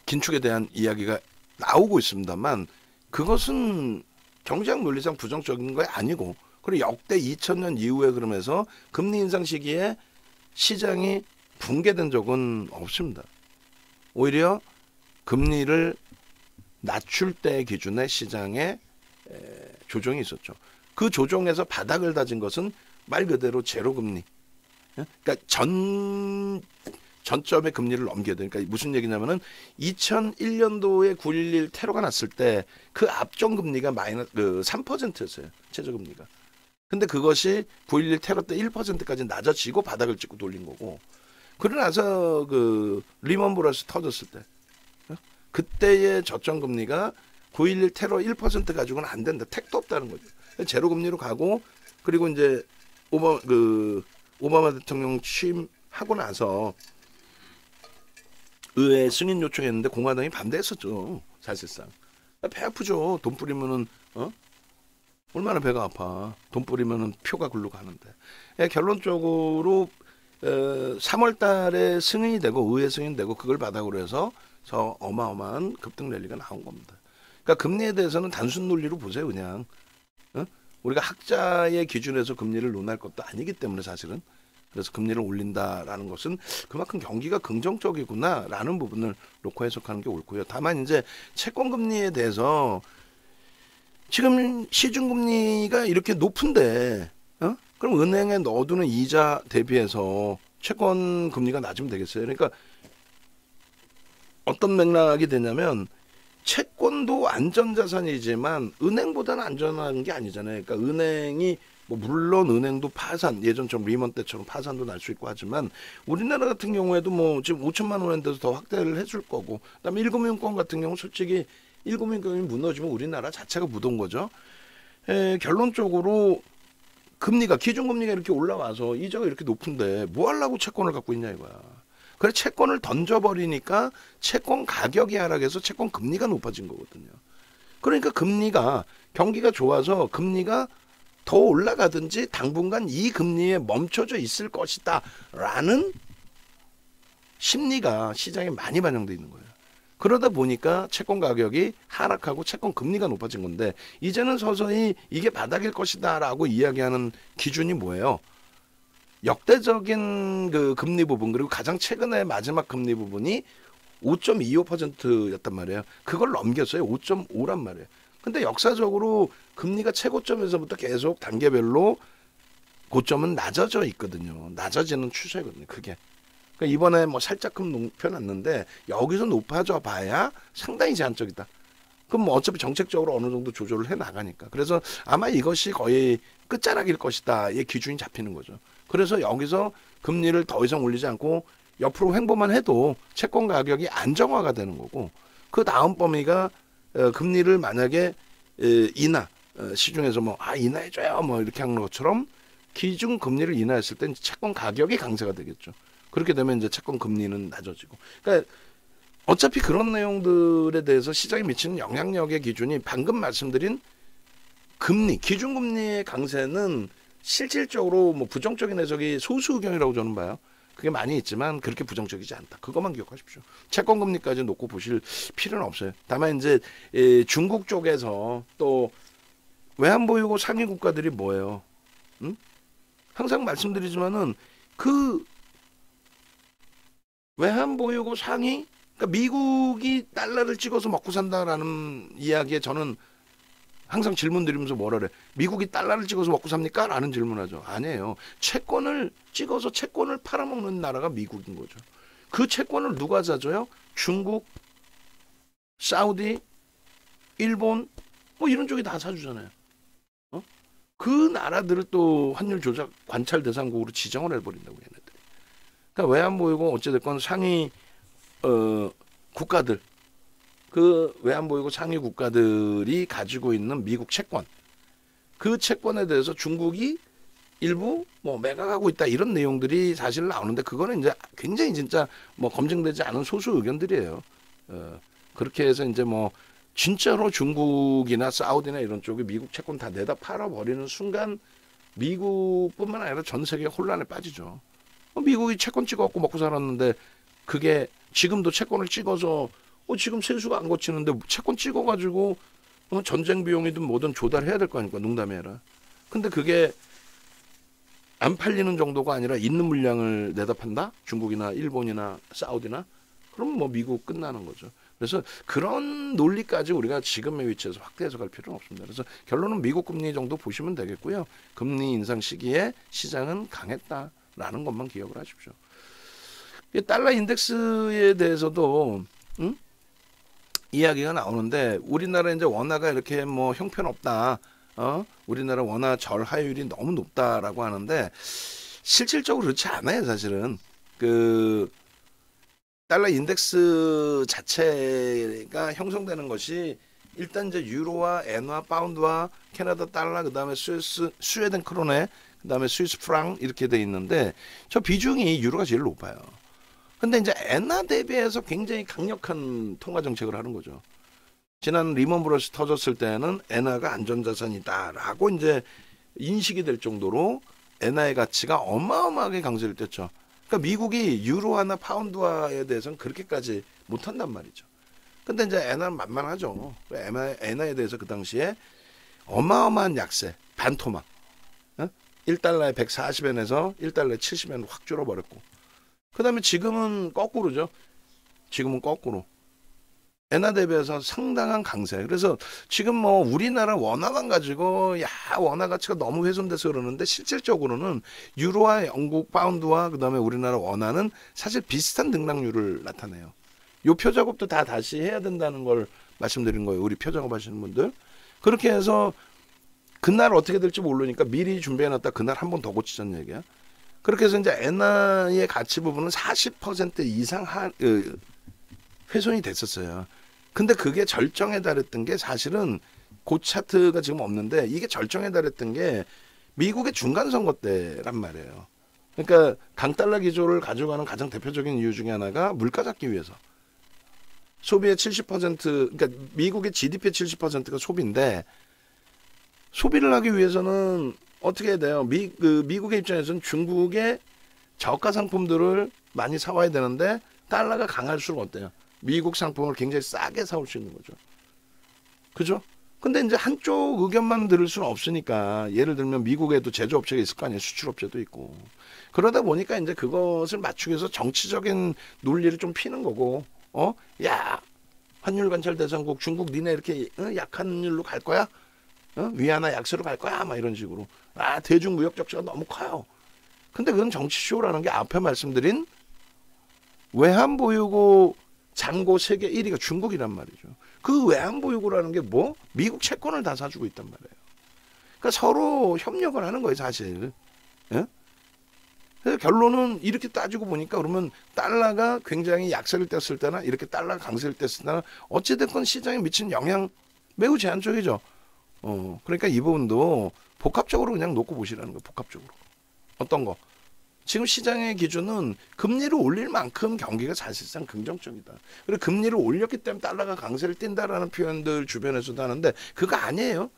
긴축에 대한 이야기가 나오고 있습니다만 그것은 경제학 논리상 부정적인 거 아니고 그리고 역대 2000년 이후에 그러면서 금리 인상 시기에 시장이 붕괴된 적은 없습니다. 오히려 금리를 낮출 때 기준의 시장에 조정이 있었죠. 그 조정에서 바닥을 다진 것은 말 그대로 제로금리. 그러니까 전점의 금리를 넘겨야 돼. 그러니까 무슨 얘기냐면은 2001년도에 9.11 테러가 났을 때 그 앞전 금리가 마이너스 3%였어요. 최저금리가. 근데 그것이 9.11 테러 때 1%까지 낮아지고 바닥을 찍고 돌린 거고. 그러고 나서 그 리먼 브러스 터졌을 때 그때의 저점 금리가 9.11 테러 1% 가지고는 안 된다. 택도 없다는 거죠. 제로 금리로 가고 그리고 이제 오바마 대통령 취임하고 나서 의회 승인 요청했는데 공화당이 반대했었죠. 사실상 배 아프죠. 돈 뿌리면은 얼마나 배가 아파. 돈 뿌리면은 표가 글로 가는데 결론적으로 3월 달에 승인이 되고 의회 승인되고 그걸 바닥으로 해서 저 어마어마한 급등 랠리가 나온 겁니다. 그러니까 금리에 대해서는 단순 논리로 보세요. 그냥 우리가 학자의 기준에서 금리를 논할 것도 아니기 때문에 사실은 그래서 금리를 올린다라는 것은 그만큼 경기가 긍정적이구나라는 부분을 놓고 해석하는 게 옳고요. 다만 이제 채권 금리에 대해서 지금 시중금리가 이렇게 높은데 그럼 은행에 넣어두는 이자 대비해서 채권 금리가 낮으면 되겠어요. 그러니까 어떤 맥락이 되냐면 채권도 안전자산이지만 은행보다는 안전한 게 아니잖아요. 그러니까 은행이 뭐 물론 은행도 파산 예전처럼 리먼 때처럼 파산도 날 수 있고 하지만 우리나라 같은 경우에도 뭐 지금 5천만 원인데도 더 확대를 해줄 거고 그다음에 1금융권 같은 경우 솔직히 1금융권이 무너지면 우리나라 자체가 묻은 거죠. 결론적으로 금리가 기준금리가 이렇게 올라와서 이자가 이렇게 높은데 뭐 하려고 채권을 갖고 있냐 이거야. 그래 채권을 던져버리니까 채권 가격이 하락해서 채권 금리가 높아진 거거든요. 그러니까 금리가 경기가 좋아서 금리가 더 올라가든지 당분간 이 금리에 멈춰져 있을 것이다 라는 심리가 시장에 많이 반영되어 있는 거예요. 그러다 보니까 채권 가격이 하락하고 채권 금리가 높아진 건데 이제는 서서히 이게 바닥일 것이다 라고 이야기하는 기준이 뭐예요? 역대적인 그 금리 부분 그리고 가장 최근에 마지막 금리 부분이 5.25%였단 말이에요. 그걸 넘겼어요. 5.5란 말이에요. 근데 역사적으로 금리가 최고점에서부터 계속 단계별로 고점은 낮아져 있거든요. 낮아지는 추세거든요. 그게. 그러니까 이번에 뭐 살짝금 높여놨는데 여기서 높아져 봐야 상당히 제한적이다. 그럼 뭐 어차피 정책적으로 어느 정도 조절을 해 나가니까. 그래서 아마 이것이 거의 끝자락일 것이다의 기준이 잡히는 거죠. 그래서 여기서 금리를 더 이상 올리지 않고 옆으로 횡보만 해도 채권 가격이 안정화가 되는 거고, 그 다음 범위가 금리를 만약에 인하, 시중에서 뭐 인하해줘요 뭐 이렇게 하는 것처럼 기준 금리를 인하했을 때 채권 가격이 강세가 되겠죠. 그렇게 되면 이제 채권 금리는 낮아지고. 그러니까 어차피 그런 내용들에 대해서 시장에 미치는 영향력의 기준이 방금 말씀드린 금리, 기준금리의 강세는 실질적으로 뭐 부정적인 해석이 소수 의견이라고 저는 봐요. 그게 많이 있지만 그렇게 부정적이지 않다. 그것만 기억하십시오. 채권금리까지 놓고 보실 필요는 없어요. 다만 이제 중국 쪽에서 또 외환보유고 상위 국가들이 뭐예요? 응? 항상 말씀드리지만은 그 외환보유고 상위, 그러니까 미국이 달러를 찍어서 먹고 산다라는 이야기에 저는 항상 질문 드리면서 뭐라 그래? 미국이 달러를 찍어서 먹고 삽니까? 라는 질문하죠. 아니에요. 채권을 찍어서 채권을 팔아먹는 나라가 미국인 거죠. 그 채권을 누가 사줘요? 중국, 사우디, 일본 뭐 이런 쪽이 다 사주잖아요. 그 나라들을 또 환율 조작 관찰 대상국으로 지정을 해버린다고 얘네들. 그러니까 외환보유고 어찌됐건 상위 국가들, 그 외환보유고 상위 국가들이 가지고 있는 미국 채권, 그 채권에 대해서 중국이 일부 뭐 매각하고 있다 이런 내용들이 사실 나오는데, 그거는 이제 굉장히 진짜 뭐 검증되지 않은 소수 의견들이에요. 그렇게 해서 이제 뭐 진짜로 중국이나 사우디나 이런 쪽이 미국 채권 다 내다 팔아버리는 순간 미국뿐만 아니라 전 세계가 혼란에 빠지죠. 미국이 채권 찍어갖고 먹고 살았는데 그게 지금도 채권을 찍어서 지금 세수가 안 거치는데 채권 찍어가지고 전쟁 비용이든 뭐든 조달해야 될 거 아닙니까? 농담이 아니라. 근데 그게 안 팔리는 정도가 아니라 있는 물량을 내다 판다? 중국이나 일본이나 사우디나? 그럼 뭐 미국 끝나는 거죠. 그래서 그런 논리까지 우리가 지금의 위치에서 확대 해석할 필요는 없습니다. 그래서 결론은 미국 금리 정도 보시면 되겠고요. 금리 인상 시기에 시장은 강했다라는 것만 기억을 하십시오. 달러 인덱스에 대해서도 이야기가 나오는데, 우리나라 이제 원화가 이렇게 뭐 형편없다, 우리나라 원화 절하율이 너무 높다라고 하는데 실질적으로 그렇지 않아요. 사실은 그 달러 인덱스 자체가 형성되는 것이 일단 이제 유로와 엔화, 파운드와 캐나다 달러, 그 다음에 스웨덴 크로네, 그 다음에 스위스 프랑 이렇게 돼 있는데, 저 비중이 유로가 제일 높아요. 근데 이제 엔화 대비해서 굉장히 강력한 통화 정책을 하는 거죠. 지난 리먼 브러스 터졌을 때는 엔화가 안전자산이다라고 이제 인식이 될 정도로 엔화의 가치가 어마어마하게 강세를 뗐죠. 그러니까 미국이 유로화나 파운드화에 대해서는 그렇게까지 못한단 말이죠. 근데 이제 엔화는 만만하죠. 엔화에 대해서 그 당시에 어마어마한 약세, 반토막. 1달러에 140엔에서 1달러에 70엔 확 줄어버렸고. 그 다음에 지금은 거꾸로죠. 지금은 거꾸로. 엔화 대비해서 상당한 강세. 그래서 지금 뭐 우리나라 원화만 가지고 원화 가치가 너무 훼손돼서 그러는데, 실질적으로는 유로와 영국 파운드와 그다음에 우리나라 원화는 사실 비슷한 등락률을 나타내요. 요 표 작업도 다 다시 해야 된다는 걸 말씀드린 거예요. 우리 표 작업하시는 분들. 그렇게 해서 그날 어떻게 될지 모르니까 미리 준비해놨다 그날 한 번 더 고치자는 얘기야. 그렇게 해서 이제 엔화의 가치 부분은 40% 이상 훼손이 됐었어요. 근데 그게 절정에 달했던 게 사실은 그 차트가 지금 없는데, 이게 절정에 달했던 게 미국의 중간 선거 때란 말이에요. 그러니까 강달러 기조를 가져가는 가장 대표적인 이유 중에 하나가 물가 잡기 위해서. 소비의 70%, 그러니까 미국의 GDP의 70%가 소비인데, 소비를 하기 위해서는 어떻게 해야 돼요? 미국의 입장에서는 중국의 저가 상품들을 많이 사와야 되는데, 달러가 강할수록 어때요? 미국 상품을 굉장히 싸게 사올 수 있는 거죠. 그죠? 근데 이제 한쪽 의견만 들을 수는 없으니까, 예를 들면 미국에도 제조업체가 있을 거 아니에요. 수출업체도 있고. 그러다 보니까 이제 그것을 맞추기 위해서 정치적인 논리를 좀 피는 거고, 환율 관찰 대상국 중국 니네 이렇게 약한율로 갈 거야? 위안화 약세로 갈 거야? 막 이런 식으로. 대중 무역 적자가 너무 커요. 근데 그건 정치쇼라는 게 앞에 말씀드린 외환보유고 잔고 세계 1위가 중국이란 말이죠. 그 외환보유고라는 게 뭐? 미국 채권을 다 사주고 있단 말이에요. 그러니까 서로 협력을 하는 거예요, 사실. 예? 그래서 결론은 이렇게 따지고 보니까 그러면 달러가 굉장히 약세를 뗐을 때나 이렇게 달러가 강세를 뗐을 때나 어찌됐건 시장에 미치는 영향 매우 제한적이죠. 그러니까 이 부분도 복합적으로 그냥 놓고 보시라는 거예요. 복합적으로. 어떤 거? 지금 시장의 기준은 금리를 올릴 만큼 경기가 사실상 긍정적이다. 그리고 금리를 올렸기 때문에 달러가 강세를 띈다라는 표현들 주변에서도 하는데 그거 아니에요.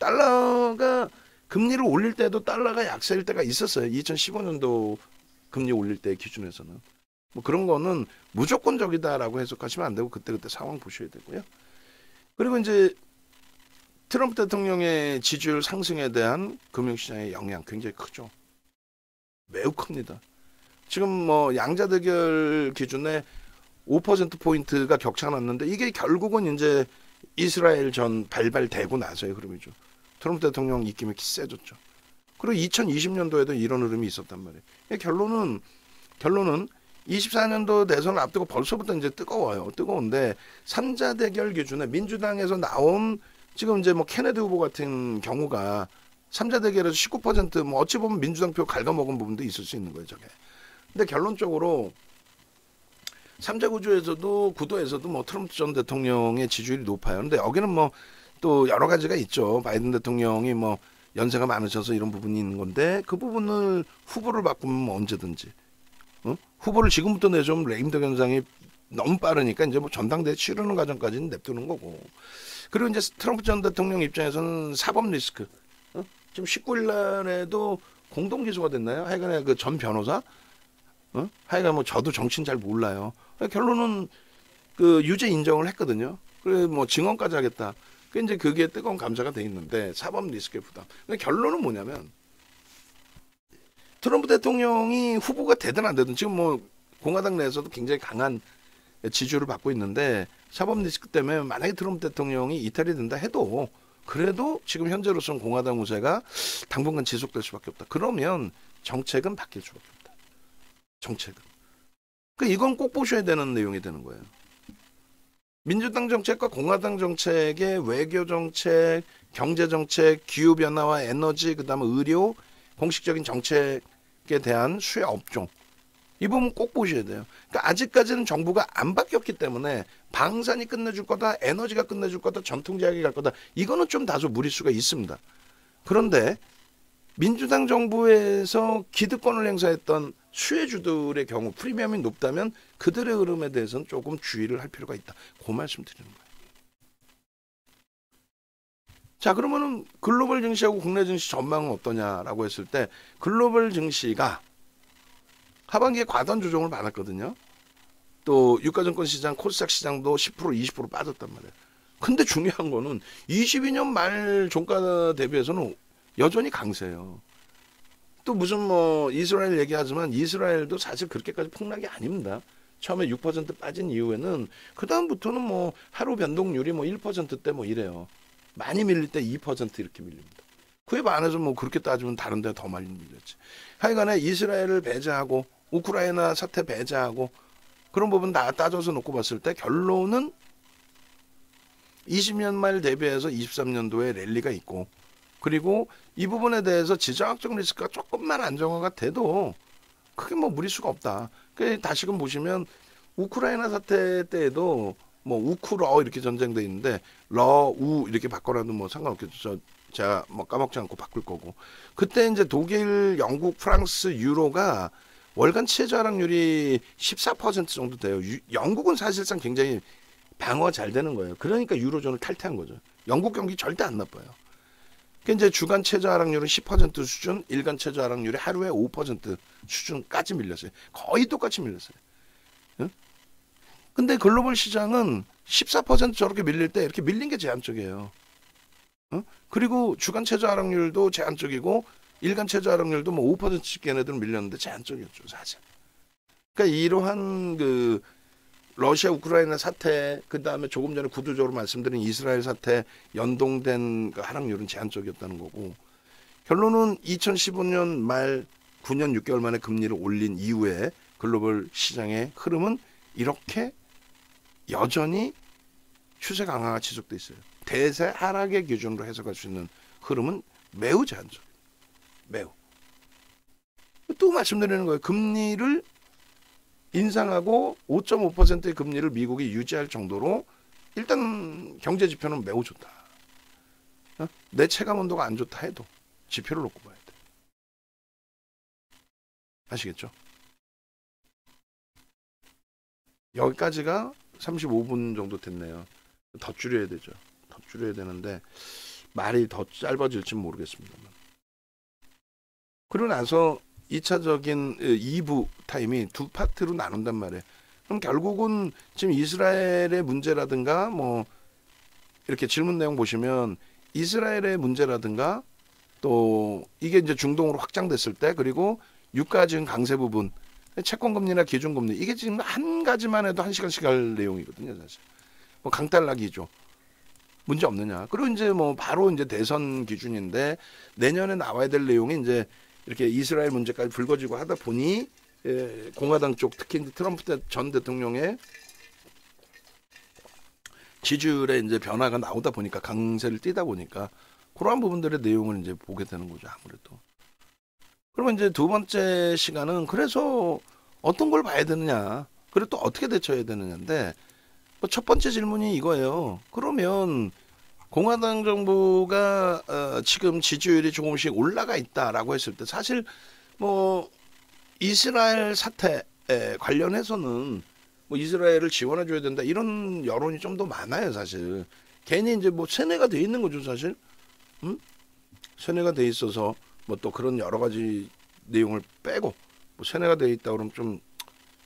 달러가 금리를 올릴 때도 달러가 약세일 때가 있었어요. 2015년도 금리 올릴 때 기준에서는. 뭐 그런 거는 무조건적이다라고 해석하시면 안 되고 그때그때 상황 보셔야 되고요. 그리고 이제 트럼프 대통령의 지지율 상승에 대한 금융시장의 영향 굉장히 크죠. 매우 큽니다. 지금 뭐 양자 대결 기준에 5%포인트가 격차 났는데 이게 결국은 이제 이스라엘 전 발발되고 나서의 흐름이죠. 트럼프 대통령 입김이 세졌죠. 그리고 2020년도에도 이런 흐름이 있었단 말이에요. 결론은 24년도 대선을 앞두고 벌써부터 이제 뜨거워요. 뜨거운데 3자 대결 기준에 민주당에서 나온 지금 이제 뭐 케네디 후보 같은 경우가 3자 대결에서 19%뭐 어찌 보면 민주당 표 갉아먹은 부분도 있을 수 있는 거예요, 저게. 근데 결론적으로 3자 구도에서도 뭐 트럼프 전 대통령의 지지율이 높아요. 근데 여기는 뭐 또 여러 가지가 있죠. 바이든 대통령이 뭐 연세가 많으셔서 이런 부분이 있는 건데 그 부분을 후보를 바꾸면 뭐 언제든지 후보를 지금부터 내주면 레임덕 현상이 너무 빠르니까 이제 뭐 전당대회 치르는 과정까지는 냅두는 거고. 그리고 이제 트럼프 전 대통령 입장에서는 사법 리스크. 지금 19일 날에도 공동 기소가 됐나요? 하여간에 그 전 변호사? 하여간 뭐 저도 정치는 잘 몰라요. 결론은 그 유죄 인정을 했거든요. 그래 뭐 증언까지 하겠다. 그 이제 그게 뜨거운 감자가 돼 있는데 사법 리스크의 부담. 근데 결론은 뭐냐면 트럼프 대통령이 후보가 되든 안 되든 지금 뭐 공화당 내에서도 굉장히 강한 지지율을 받고 있는데 사법 리스크 때문에 만약에 트럼프 대통령이 이탈이 된다 해도 그래도 지금 현재로서는 공화당 우세가 당분간 지속될 수밖에 없다. 그러면 정책은 바뀔 수밖에 없다. 정책은. 그러니까 이건 꼭 보셔야 되는 내용이 되는 거예요. 민주당 정책과 공화당 정책의 외교 정책, 경제 정책, 기후 변화와 에너지, 그다음에 의료, 공식적인 정책에 대한 수혜 업종. 이 부분 꼭 보셔야 돼요. 그러니까 아직까지는 정부가 안 바뀌었기 때문에 방산이 끝내줄 거다, 에너지가 끝내줄 거다, 전통제약이 갈 거다. 이거는 좀 다소 무리수가 있습니다. 그런데 민주당 정부에서 기득권을 행사했던 수혜주들의 경우 프리미엄이 높다면 그들의 흐름에 대해서는 조금 주의를 할 필요가 있다. 그 말씀 드리는 거예요. 자, 그러면은 글로벌 증시하고 국내 증시 전망은 어떠냐라고 했을 때 글로벌 증시가 하반기에 과도한 조정을 받았거든요. 또 유가증권 시장, 코스닥 시장도 10% 20% 빠졌단 말이에요. 근데 중요한 거는 22년 말 종가 대비해서는 여전히 강세예요. 또 무슨 뭐 이스라엘 얘기하지만 이스라엘도 사실 그렇게까지 폭락이 아닙니다. 처음에 6% 빠진 이후에는 그 다음부터는 뭐 하루 변동률이 뭐 1%대 뭐 이래요. 많이 밀릴 때 2% 이렇게 밀립니다. 그에 반해서 뭐 그렇게 따지면 다른 데 더 많이 밀렸지. 하여간에 이스라엘을 배제하고 우크라이나 사태 배제하고 그런 부분 다 따져서 놓고 봤을 때 결론은 20년 말 대비해서 23년도에 랠리가 있고 그리고 이 부분에 대해서 지정학적 리스크가 조금만 안정화가 돼도 크게 뭐 무리수가 없다. 다시금 보시면 우크라이나 사태 때에도 뭐 우크러 이렇게 전쟁돼 있는데 러우 이렇게 바꿔놔도 뭐 상관없겠죠. 제가 뭐 까먹지 않고 바꿀 거고. 그때 이제 독일, 영국, 프랑스, 유로가 월간 취재 하락률이 14% 정도 돼요. 영국은 사실상 굉장히 방어가 잘 되는 거예요. 그러니까 유로존을 탈퇴한 거죠. 영국 경기 절대 안 나빠요. 이제 주간 최저 하락률은 10% 수준, 일간 최저 하락률이 하루에 5% 수준까지 밀렸어요. 거의 똑같이 밀렸어요. 응? 근데 글로벌 시장은 14% 저렇게 밀릴 때 이렇게 밀린 게 제한적이에요. 응? 그리고 주간 최저 하락률도 제한적이고 일간 최저 하락률도 뭐 5%씩 걔네들은 밀렸는데 제한적이었죠, 사실. 그러니까 이러한 그 러시아 우크라이나 사태 그다음에 조금 전에 구두적으로 말씀드린 이스라엘 사태 연동된 그 하락률은 제한적이었다는 거고 결론은 2015년 말 9년 6개월 만에 금리를 올린 이후에 글로벌 시장의 흐름은 이렇게 여전히 추세 강화가 지속돼 있어요. 대세 하락의 기준으로 해석할 수 있는 흐름은 매우 제한적이에요. 매우. 또 말씀드리는 거예요. 금리를 인상하고 5.5%의 금리를 미국이 유지할 정도로 일단 경제 지표는 매우 좋다. 내 체감 온도가 안 좋다 해도 지표를 놓고 봐야 돼. 아시겠죠? 여기까지가 35분 정도 됐네요. 더 줄여야 되죠. 더 줄여야 되는데 말이 더 짧아질지 모르겠습니다만. 그러고 나서 2차적인 2부 타임이 두 파트로 나눈단 말이에요. 그럼 결국은 지금 이스라엘의 문제라든가 뭐 이렇게 질문 내용 보시면 이스라엘의 문제라든가 또 이게 이제 중동으로 확장됐을 때 그리고 유가 지금 강세 부분 채권금리나 기준금리 이게 지금 한 가지만 해도 1시간씩 할 내용이거든요. 사실 뭐 강달락이죠. 문제 없느냐. 그리고 이제 뭐 바로 이제 대선 기준인데 내년에 나와야 될 내용이 이제 이렇게 이스라엘 문제까지 불거지고 하다 보니 공화당 쪽 특히 이제 트럼프 전 대통령의 지지율에 이제 변화가 나오다 보니까 강세를 띠다 보니까 그러한 부분들의 내용을 이제 보게 되는 거죠. 아무래도. 그러면 이제 두 번째 시간은 그래서 어떤 걸 봐야 되느냐. 그리고 또 어떻게 대처해야 되느냐인데 뭐 첫 번째 질문이 이거예요. 그러면 공화당 정부가 지금 지지율이 조금씩 올라가 있다라고 했을 때 사실 뭐 이스라엘 사태에 관련해서는 뭐 이스라엘을 지원해 줘야 된다 이런 여론이 좀 더 많아요. 사실 괜히 이제 뭐 세뇌가 돼 있는 거죠. 사실 세뇌가 돼 있어서 뭐 또 그런 여러 가지 내용을 빼고 뭐 세뇌가 돼 있다 그러면 좀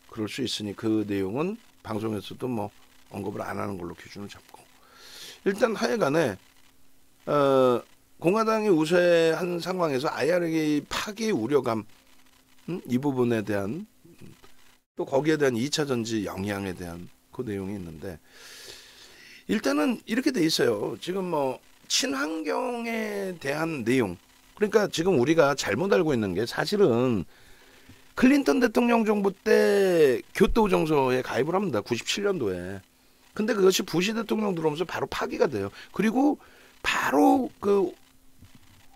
그럴 수 있으니 그 내용은 방송에서도 뭐 언급을 안 하는 걸로 기준을 잡고 일단 하여간에 공화당이 우세한 상황에서 IRA 파기 우려감 이 부분에 대한 또 거기에 대한 2차 전지 영향에 대한 그 내용이 있는데 일단은 이렇게 돼 있어요. 지금 뭐 친환경에 대한 내용 그러니까 지금 우리가 잘못 알고 있는 게 사실은 클린턴 대통령 정부 때 교토 정서에 가입을 합니다. 97년도에. 근데 그것이 부시 대통령 들어오면서 바로 파기가 돼요. 그리고 바로 그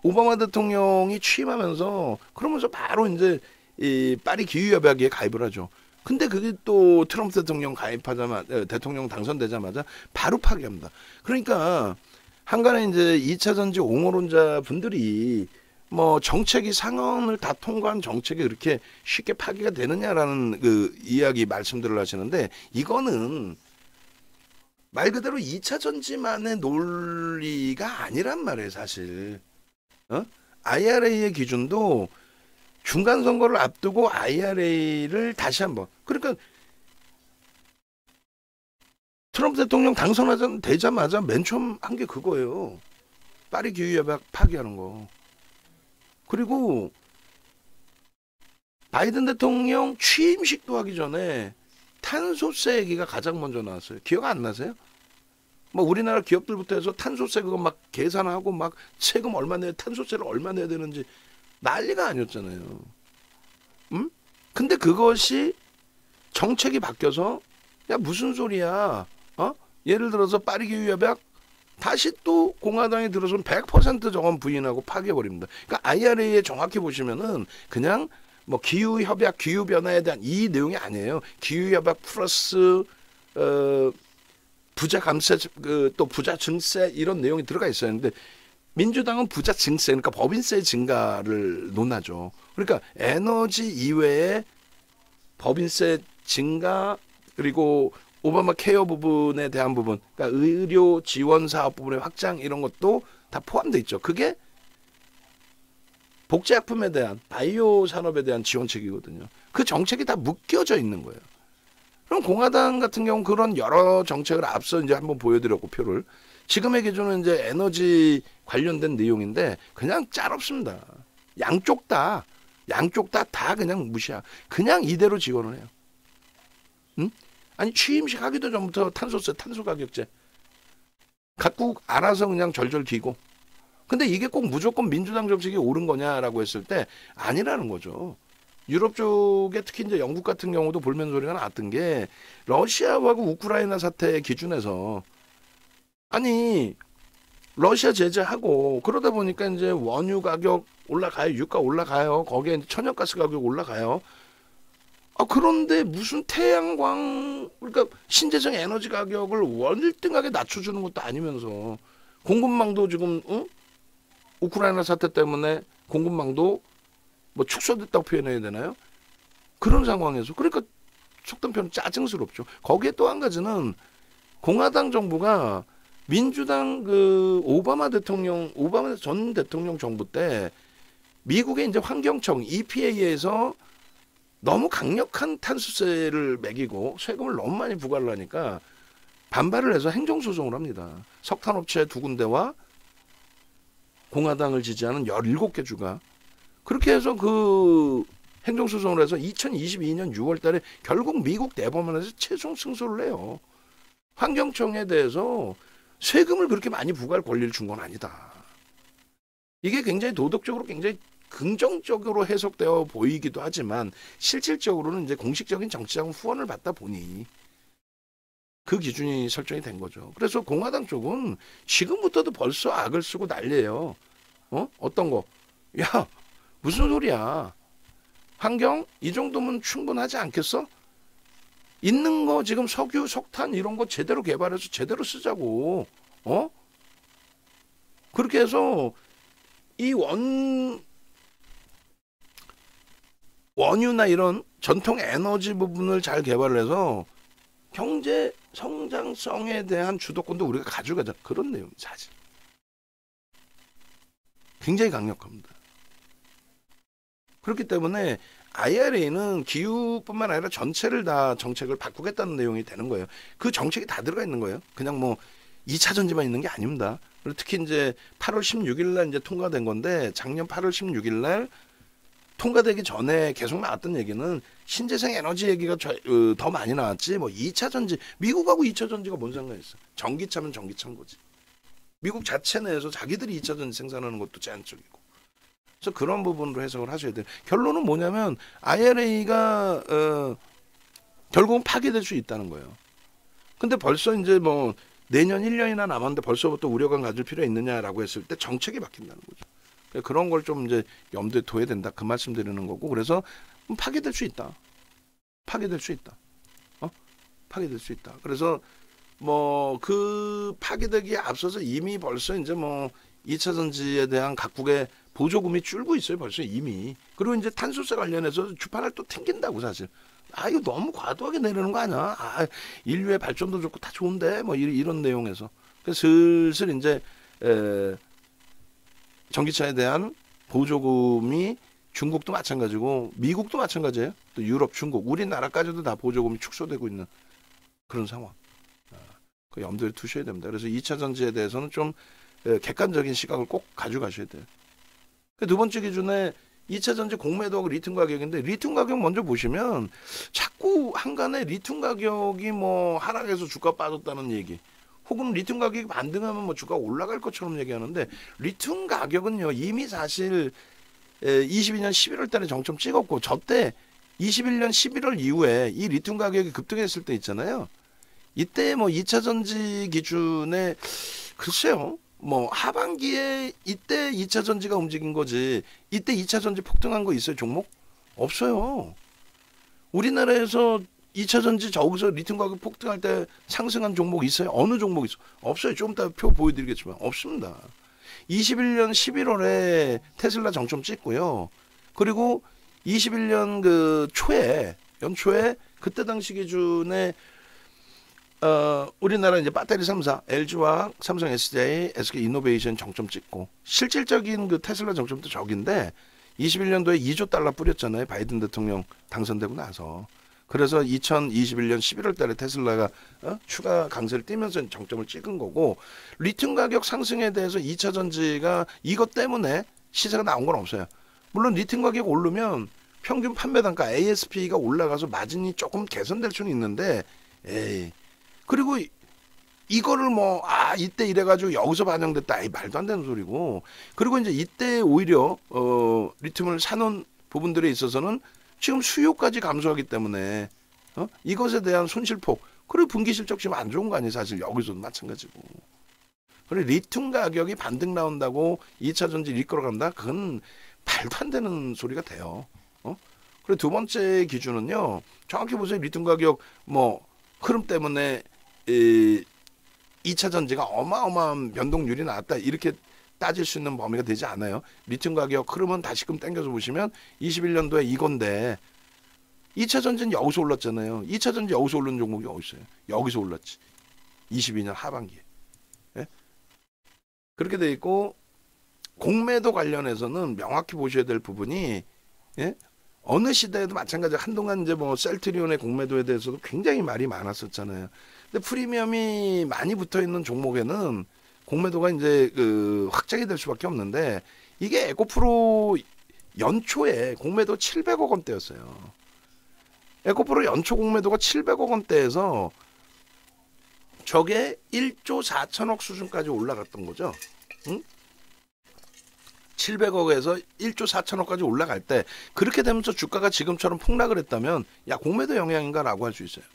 오바마 대통령이 취임하면서 그러면서 바로 이제 이 파리 기후협약에 가입을 하죠. 근데 그게 또 트럼프 대통령 가입하자마자 대통령 당선되자마자 바로 파기합니다. 그러니까 한간에 이제 2차 전지 옹호론자 분들이 뭐 정책이 상원을 다 통과한 정책이 그렇게 쉽게 파기가 되느냐라는 그 이야기 말씀들을 하시는데 이거는 말 그대로 2차 전지만의 논리가 아니란 말이에요, 사실. IRA의 기준도 중간 선거를 앞두고 IRA를 다시 한번. 그러니까 트럼프 대통령 당선되자마자 맨 처음 한 게 그거예요. 파리 기후협약 파기하는 거. 그리고 바이든 대통령 취임식도 하기 전에 탄소세 얘기가 가장 먼저 나왔어요. 기억 안 나세요? 뭐 우리나라 기업들부터 해서 탄소세 그거 막 계산하고 막 세금 얼마 내야 탄소세를 얼마 내야 되는지 난리가 아니었잖아요. 근데 그것이 정책이 바뀌어서 야 무슨 소리야? 예를 들어서 파리 기후협약 다시 또 공화당이 들어서는 100% 저건 부인하고 파괴해버립니다. 그러니까 IRA에 정확히 보시면은 그냥 뭐 기후협약, 기후변화에 대한 이 내용이 아니에요. 기후협약 플러스 부자 감세, 또 부자 증세 이런 내용이 들어가 있어요. 근데 민주당은 부자 증세, 그러니까 법인세 증가를 논하죠. 그러니까 에너지 이외에 법인세 증가 그리고 오바마 케어 부분에 대한 부분, 그러니까 의료 지원 사업 부분의 확장 이런 것도 다 포함되어 있죠. 그게 복제약품에 대한 바이오 산업에 대한 지원책이거든요. 그 정책이 다 묶여져 있는 거예요. 그럼 공화당 같은 경우는 그런 여러 정책을 앞서 이제 한번 보여드렸고 표를 지금의 기준은 이제 에너지 관련된 내용인데 그냥 짤없습니다. 양쪽 다 그냥 무시야. 그냥 이대로 지원을 해요. 아니 취임식 하기도 전부터 탄소세, 탄소가격제 각국 알아서 그냥 절절 기고. 근데 이게 꼭 무조건 민주당 정책이 옳은 거냐라고 했을 때 아니라는 거죠. 유럽 쪽에 특히 이제 영국 같은 경우도 볼멘 소리가 나왔던 게 러시아하고 우크라이나 사태 기준에서 아니 러시아 제재하고 그러다 보니까 이제 원유 가격 올라가요. 유가 올라가요. 거기에 천연가스 가격 올라가요. 그런데 무슨 태양광, 그러니까 신재생 에너지 가격을 월등하게 낮춰주는 것도 아니면서 공급망도 지금 우크라이나 사태 때문에 공급망도 뭐 축소됐다고 표현해야 되나요? 그런 상황에서 그러니까 속된 표현 짜증스럽죠. 거기에 또 한 가지는 공화당 정부가 민주당 그 오바마 전 대통령 정부 때 미국의 이제 환경청 EPA에서 너무 강력한 탄소세를 매기고 세금을 너무 많이 부과를 하니까 반발을 해서 행정소송을 합니다. 석탄업체 2군데와 공화당을 지지하는 17개 주가. 그렇게 해서 그 행정소송을 해서 2022년 6월 달에 결국 미국 대법원에서 최종 승소를 해요. 환경청에 대해서 세금을 그렇게 많이 부과할 권리를 준 건 아니다. 이게 굉장히 도덕적으로 굉장히 긍정적으로 해석되어 보이기도 하지만 실질적으로는 이제 공식적인 정치적 후원을 받다 보니 그 기준이 설정이 된 거죠. 그래서 공화당 쪽은 지금부터도 벌써 악을 쓰고 난리예요. 어떤 거? 야, 무슨 소리야? 환경 이 정도면 충분하지 않겠어? 있는 거 지금 석유, 석탄 이런 거 제대로 개발해서 제대로 쓰자고. 그렇게 해서 이 원유나 이런 전통 에너지 부분을 잘 개발을 해서 경제 성장성에 대한 주도권도 우리가 가져가자. 그런 내용이 사실. 굉장히 강력합니다. 그렇기 때문에 IRA는 기후뿐만 아니라 전체를 다 정책을 바꾸겠다는 내용이 되는 거예요. 그 정책이 다 들어가 있는 거예요. 그냥 뭐 2차 전지만 있는 게 아닙니다. 그리고 특히 이제 8월 16일 날 이제 통과된 건데 작년 8월 16일 날 통과되기 전에 계속 나왔던 얘기는 신재생 에너지 얘기가 더 많이 나왔지. 뭐 2차 전지, 미국하고 2차 전지가 뭔 상관이 있어? 전기차면 전기차인 거지. 미국 자체 내에서 자기들이 2차 전지 생산하는 것도 제한적이고. 그래서 그런 부분으로 해석을 하셔야 돼요. 결론은 뭐냐면 IRA가 결국은 파기될 수 있다는 거예요. 근데 벌써 이제 뭐 내년 1년이나 남았는데 벌써부터 우려감 가질 필요 있느냐라고 했을 때 정책이 바뀐다는 거죠. 그런 걸 좀 이제 염두에 둬야 된다. 그 말씀 드리는 거고. 그래서 파괴될 수 있다. 파괴될 수 있다. 파괴될 수 있다. 그래서 뭐 그 파괴되기에 앞서서 이미 벌써 이제 뭐 2차 전지에 대한 각국의 보조금이 줄고 있어요. 벌써 이미. 그리고 이제 탄소세 관련해서 주판을 또 튕긴다고 사실. 이거 너무 과도하게 내리는 거 아니야? 인류의 발전도 좋고 다 좋은데 뭐 이런 내용에서. 그래서 슬슬 이제 전기차에 대한 보조금이 중국도 마찬가지고 미국도 마찬가지예요. 또 유럽, 중국, 우리나라까지도 다 보조금이 축소되고 있는 그런 상황. 그 염두에 두셔야 됩니다. 그래서 2차 전지에 대해서는 좀 객관적인 시각을 꼭 가져가셔야 돼요. 두 번째 기준에 2차 전지 공매도하고 리튬 가격인데 리튬 가격 먼저 보시면 자꾸 한간에 리튬 가격이 뭐 하락해서 주가 빠졌다는 얘기 혹은 리튬 가격이 반등하면 뭐 주가가 올라갈 것처럼 얘기하는데 리튬 가격은요 이미 사실 22년 11월 달에 정점 찍었고 저때 21년 11월 이후에 이 리튬 가격이 급등했을 때 있잖아요. 이때 뭐 2차 전지 기준에 글쎄요. 뭐 하반기에 이때 2차 전지가 움직인 거지 이때 2차 전지 폭등한 거 있어요 종목? 없어요. 우리나라에서 2차 전지 저기서 리튬 가격 폭등할 때 상승한 종목 있어요? 어느 종목 있어? 없어요. 좀 이따 표 보여드리겠지만 없습니다. 21년 11월에 테슬라 정점 찍고요. 그리고 21년 그 초에 연초에 그때 당시 기준에 우리나라 이제 배터리 3사, LG화학, 삼성 SDI, SK이노베이션 정점 찍고 실질적인 그 테슬라 정점도 저긴데 21년도에 2조 달러 뿌렸잖아요. 바이든 대통령 당선되고 나서. 그래서 2021년 11월 달에 테슬라가 추가 강세를 띄면서 정점을 찍은 거고 리튬 가격 상승에 대해서 2차 전지가 이것 때문에 시세가 나온 건 없어요. 물론 리튬 가격 오르면 평균 판매 단가 ASP가 올라가서 마진이 조금 개선될 수는 있는데 그리고 이거를 뭐 이때 이래가지고 여기서 반영됐다 말도 안 되는 소리고 그리고 이제 이때 오히려 리튬을 사놓은 부분들에 있어서는 지금 수요까지 감소하기 때문에 이것에 대한 손실폭 그리고 분기 실적 지금 안 좋은 거 아니에요. 사실 여기서도 마찬가지고. 그리고 리튬 가격이 반등 나온다고 2차 전지 이끌어간다? 그건 말도 안 되는 소리가 돼요. 그리고 두 번째 기준은요. 정확히 보세요. 리튬 가격 뭐 흐름 때문에 2차 전지가 어마어마한 변동률이 나왔다. 이렇게 따질 수 있는 범위가 되지 않아요. 리튬 가격 흐름은 다시금 당겨서 보시면 21년도에 이건데 2차 전지는 여기서 올랐잖아요. 2차 전지 여기서 오른 종목이 어디 있어요? 여기서 올랐지. 22년 하반기에. 예? 그렇게 돼 있고 공매도 관련해서는 명확히 보셔야 될 부분이 예? 어느 시대에도 마찬가지로 한동안 이제 뭐 셀트리온의 공매도에 대해서도 굉장히 말이 많았었잖아요. 근데 프리미엄이 많이 붙어 있는 종목에는 공매도가 이제 그 확장이 될 수밖에 없는데 이게 에코프로 연초에 공매도 700억 원대였어요. 에코프로 연초 공매도가 700억 원대에서 저게 1조 4천억 수준까지 올라갔던 거죠. 응? 700억에서 1조 4천억까지 올라갈 때 그렇게 되면서 주가가 지금처럼 폭락을 했다면 야 공매도 영향인가라고 할 수 있어요.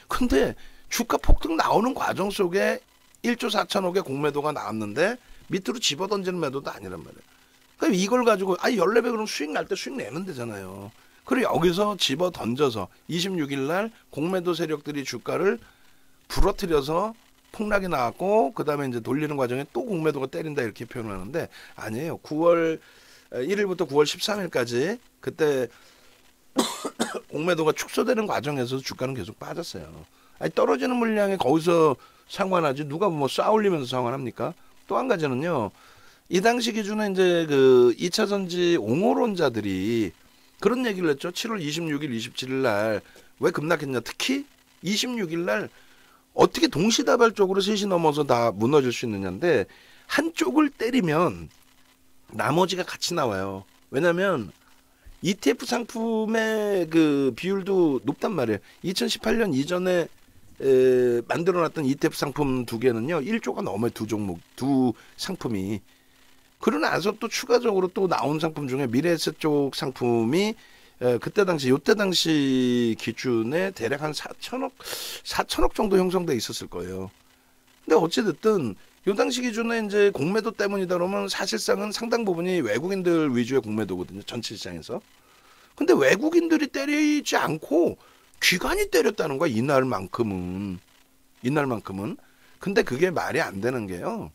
근데 주가 폭등 나오는 과정 속에 1조 4천억의 공매도가 나왔는데 밑으로 집어던지는 매도도 아니란 말이에요. 그럼 이걸 가지고 14배 그럼 수익 날 때 수익 내면 되잖아요. 그리고 여기서 집어던져서 26일 날 공매도 세력들이 주가를 부러뜨려서 폭락이 나왔고 그다음에 이제 돌리는 과정에 또 공매도가 때린다 이렇게 표현을 하는데 아니에요. 9월 1일부터 9월 13일까지 그때 공매도가 축소되는 과정에서 주가는 계속 빠졌어요. 아니 떨어지는 물량에 거기서 상환하지 누가 뭐 쌓아올리면서 상환합니까? 또 한 가지는요. 이 당시 기준에 이제 그 2차 전지 옹호론자들이 그런 얘기를 했죠. 7월 26일, 27일 날 왜 급락했냐. 특히 26일 날 어떻게 동시다발적으로 셋이 넘어서 다 무너질 수 있느냐인데 한쪽을 때리면 나머지가 같이 나와요. 왜냐하면 ETF 상품의 그 비율도 높단 말이에요. 2018년 이전에 만들어놨던 ETF 상품 두 개는요 1조가 넘어요. 두 종목, 두 상품이. 그러고 나서 또 추가적으로 또 나온 상품 중에 미래에셋 쪽 상품이 그때 당시 요때 당시 기준에 대략 한 4천억 정도 형성돼 있었을 거예요. 근데 어찌 됐든 요 당시 기준에 이제 공매도 때문이다 그러면 사실상은 상당 부분이 외국인들 위주의 공매도거든요. 전체 시장에서. 근데 외국인들이 때리지 않고 기관이 때렸다는 거야. 이날만큼은. 근데 그게 말이 안 되는 게요.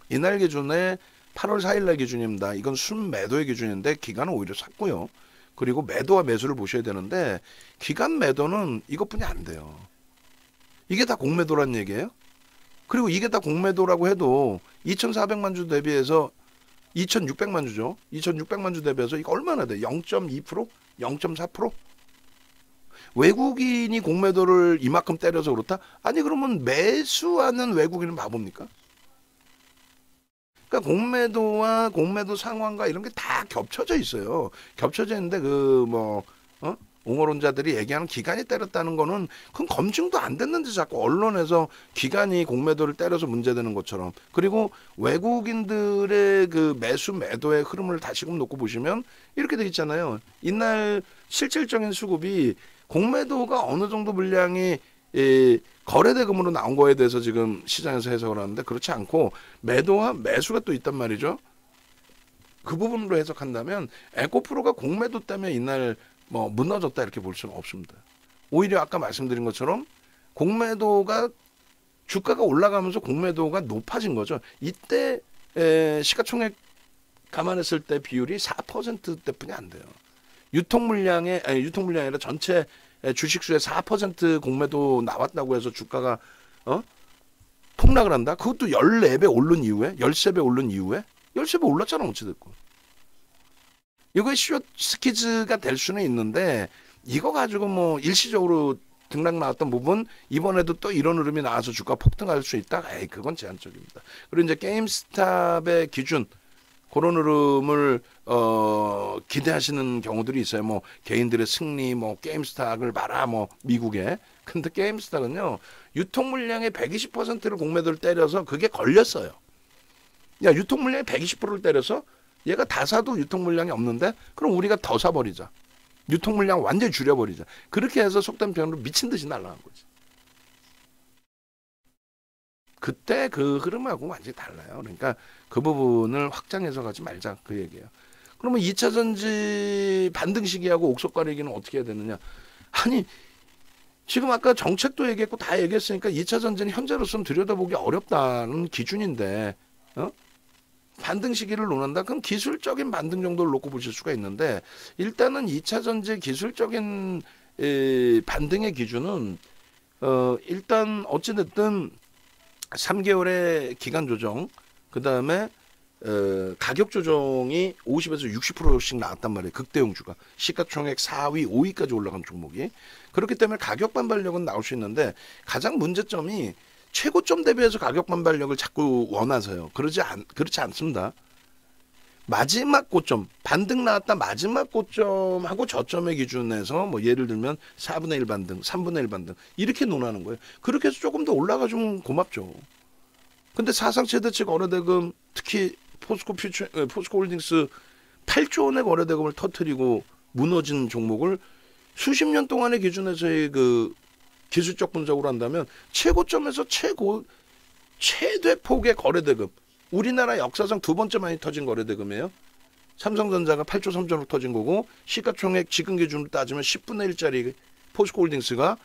이날 기준에 8월 4일 날 기준입니다. 이건 순매도의 기준인데 기관은 오히려 샀고요. 그리고 매도와 매수를 보셔야 되는데 기관 매도는 이것뿐이 안 돼요. 이게 다 공매도란 얘기예요. 그리고 이게 다 공매도라고 해도 2,400만 주 대비해서 2,600만 주죠. 2,600만 주 대비해서 이거 얼마나 돼? 0.2%? 0.4%? 외국인이 공매도를 이만큼 때려서 그렇다? 아니 그러면 매수하는 외국인은 바보입니까? 그러니까 공매도와 공매도 상환과 이런 게 다 겹쳐져 있어요. 겹쳐져 있는데 옹호론자들이 얘기하는 기관이 때렸다는 거는 그건 검증도 안 됐는데 자꾸 언론에서 기관이 공매도를 때려서 문제되는 것처럼. 그리고 외국인들의 그 매수 매도의 흐름을 다시금 놓고 보시면 이렇게 돼 있잖아요. 이날 실질적인 수급이 공매도가 어느 정도 물량이 거래대금으로 나온 거에 대해서 지금 시장에서 해석을 하는데 그렇지 않고 매도와 매수가 또 있단 말이죠. 그 부분으로 해석한다면 에코프로가 공매도 때문에 이날 뭐 무너졌다 이렇게 볼 수는 없습니다. 오히려 아까 말씀드린 것처럼 공매도가 주가가 올라가면서 공매도가 높아진 거죠. 이때 시가총액 감안했을 때 비율이 4%대뿐이 안 돼요. 유통물량이 아니라 전체 주식수의 4% 공매도 나왔다고 해서 주가가 폭락을 한다? 그것도 14배 오른 이후에? 13배 오른 이후에? 13배 올랐잖아 어찌됐건. 이거 숏스키즈가 될 수는 있는데 이거 가지고 뭐 일시적으로 등락 나왔던 부분 이번에도 또 이런 흐름이 나와서 주가 폭등할 수 있다? 그건 제한적입니다. 그리고 이제 게임스탑의 기준 그런 흐름을 기대하시는 경우들이 있어요. 뭐 개인들의 승리, 뭐 게임스탁을 봐라, 뭐 미국에. 근데 게임스탁은요 유통 물량의 120%를 공매도를 때려서 그게 걸렸어요. 야 유통 물량의 120%를 때려서 얘가 다 사도 유통 물량이 없는데 그럼 우리가 더 사버리자. 유통 물량 완전히 줄여버리자. 그렇게 해서 속된 표현으로 미친 듯이 날아간 거지. 그때 그 흐름하고 완전히 달라요. 그러니까 그 부분을 확장 해석하지 말자 그 얘기예요. 그러면 2차 전지 반등 시기하고 옥석 가리기는 어떻게 해야 되느냐? 아니 지금 아까 정책도 얘기했고 다 얘기했으니까 2차 전지는 현재로서는 들여다보기 어렵다는 기준인데 반등 시기를 논한다? 그럼 기술적인 반등 정도를 놓고 보실 수가 있는데 일단은 2차 전지 기술적인 반등의 기준은 일단 어찌됐든 3개월의 기간 조정 그 다음에 가격 조정이 50에서 60%씩 나왔단 말이에요. 극대형주가 시가총액 4위, 5위까지 올라간 종목이. 그렇기 때문에 가격 반발력은 나올 수 있는데 가장 문제점이 최고점 대비해서 가격 반발력을 자꾸 원하세요. 그렇지 않습니다. 마지막 고점, 반등 나왔다 마지막 고점하고 저점의 기준에서 뭐 예를 들면 4분의 1 반등, 3분의 1 반등 이렇게 논하는 거예요. 그렇게 해서 조금 더 올라가주면 고맙죠. 근데 사상 최대치 거래대금 특히 포스코홀딩스 8조 원의 거래대금을 터뜨리고 무너진 종목을 수십 년 동안의 기준에서의 그 기술적 분석으로 한다면 최고점에서 최대 폭의 거래대금 우리나라 역사상 두 번째 많이 터진 거래대금이에요. 삼성전자가 8조 3천억 터진 거고 시가총액 지금 기준으로 따지면 10분의 1짜리 포스코홀딩스가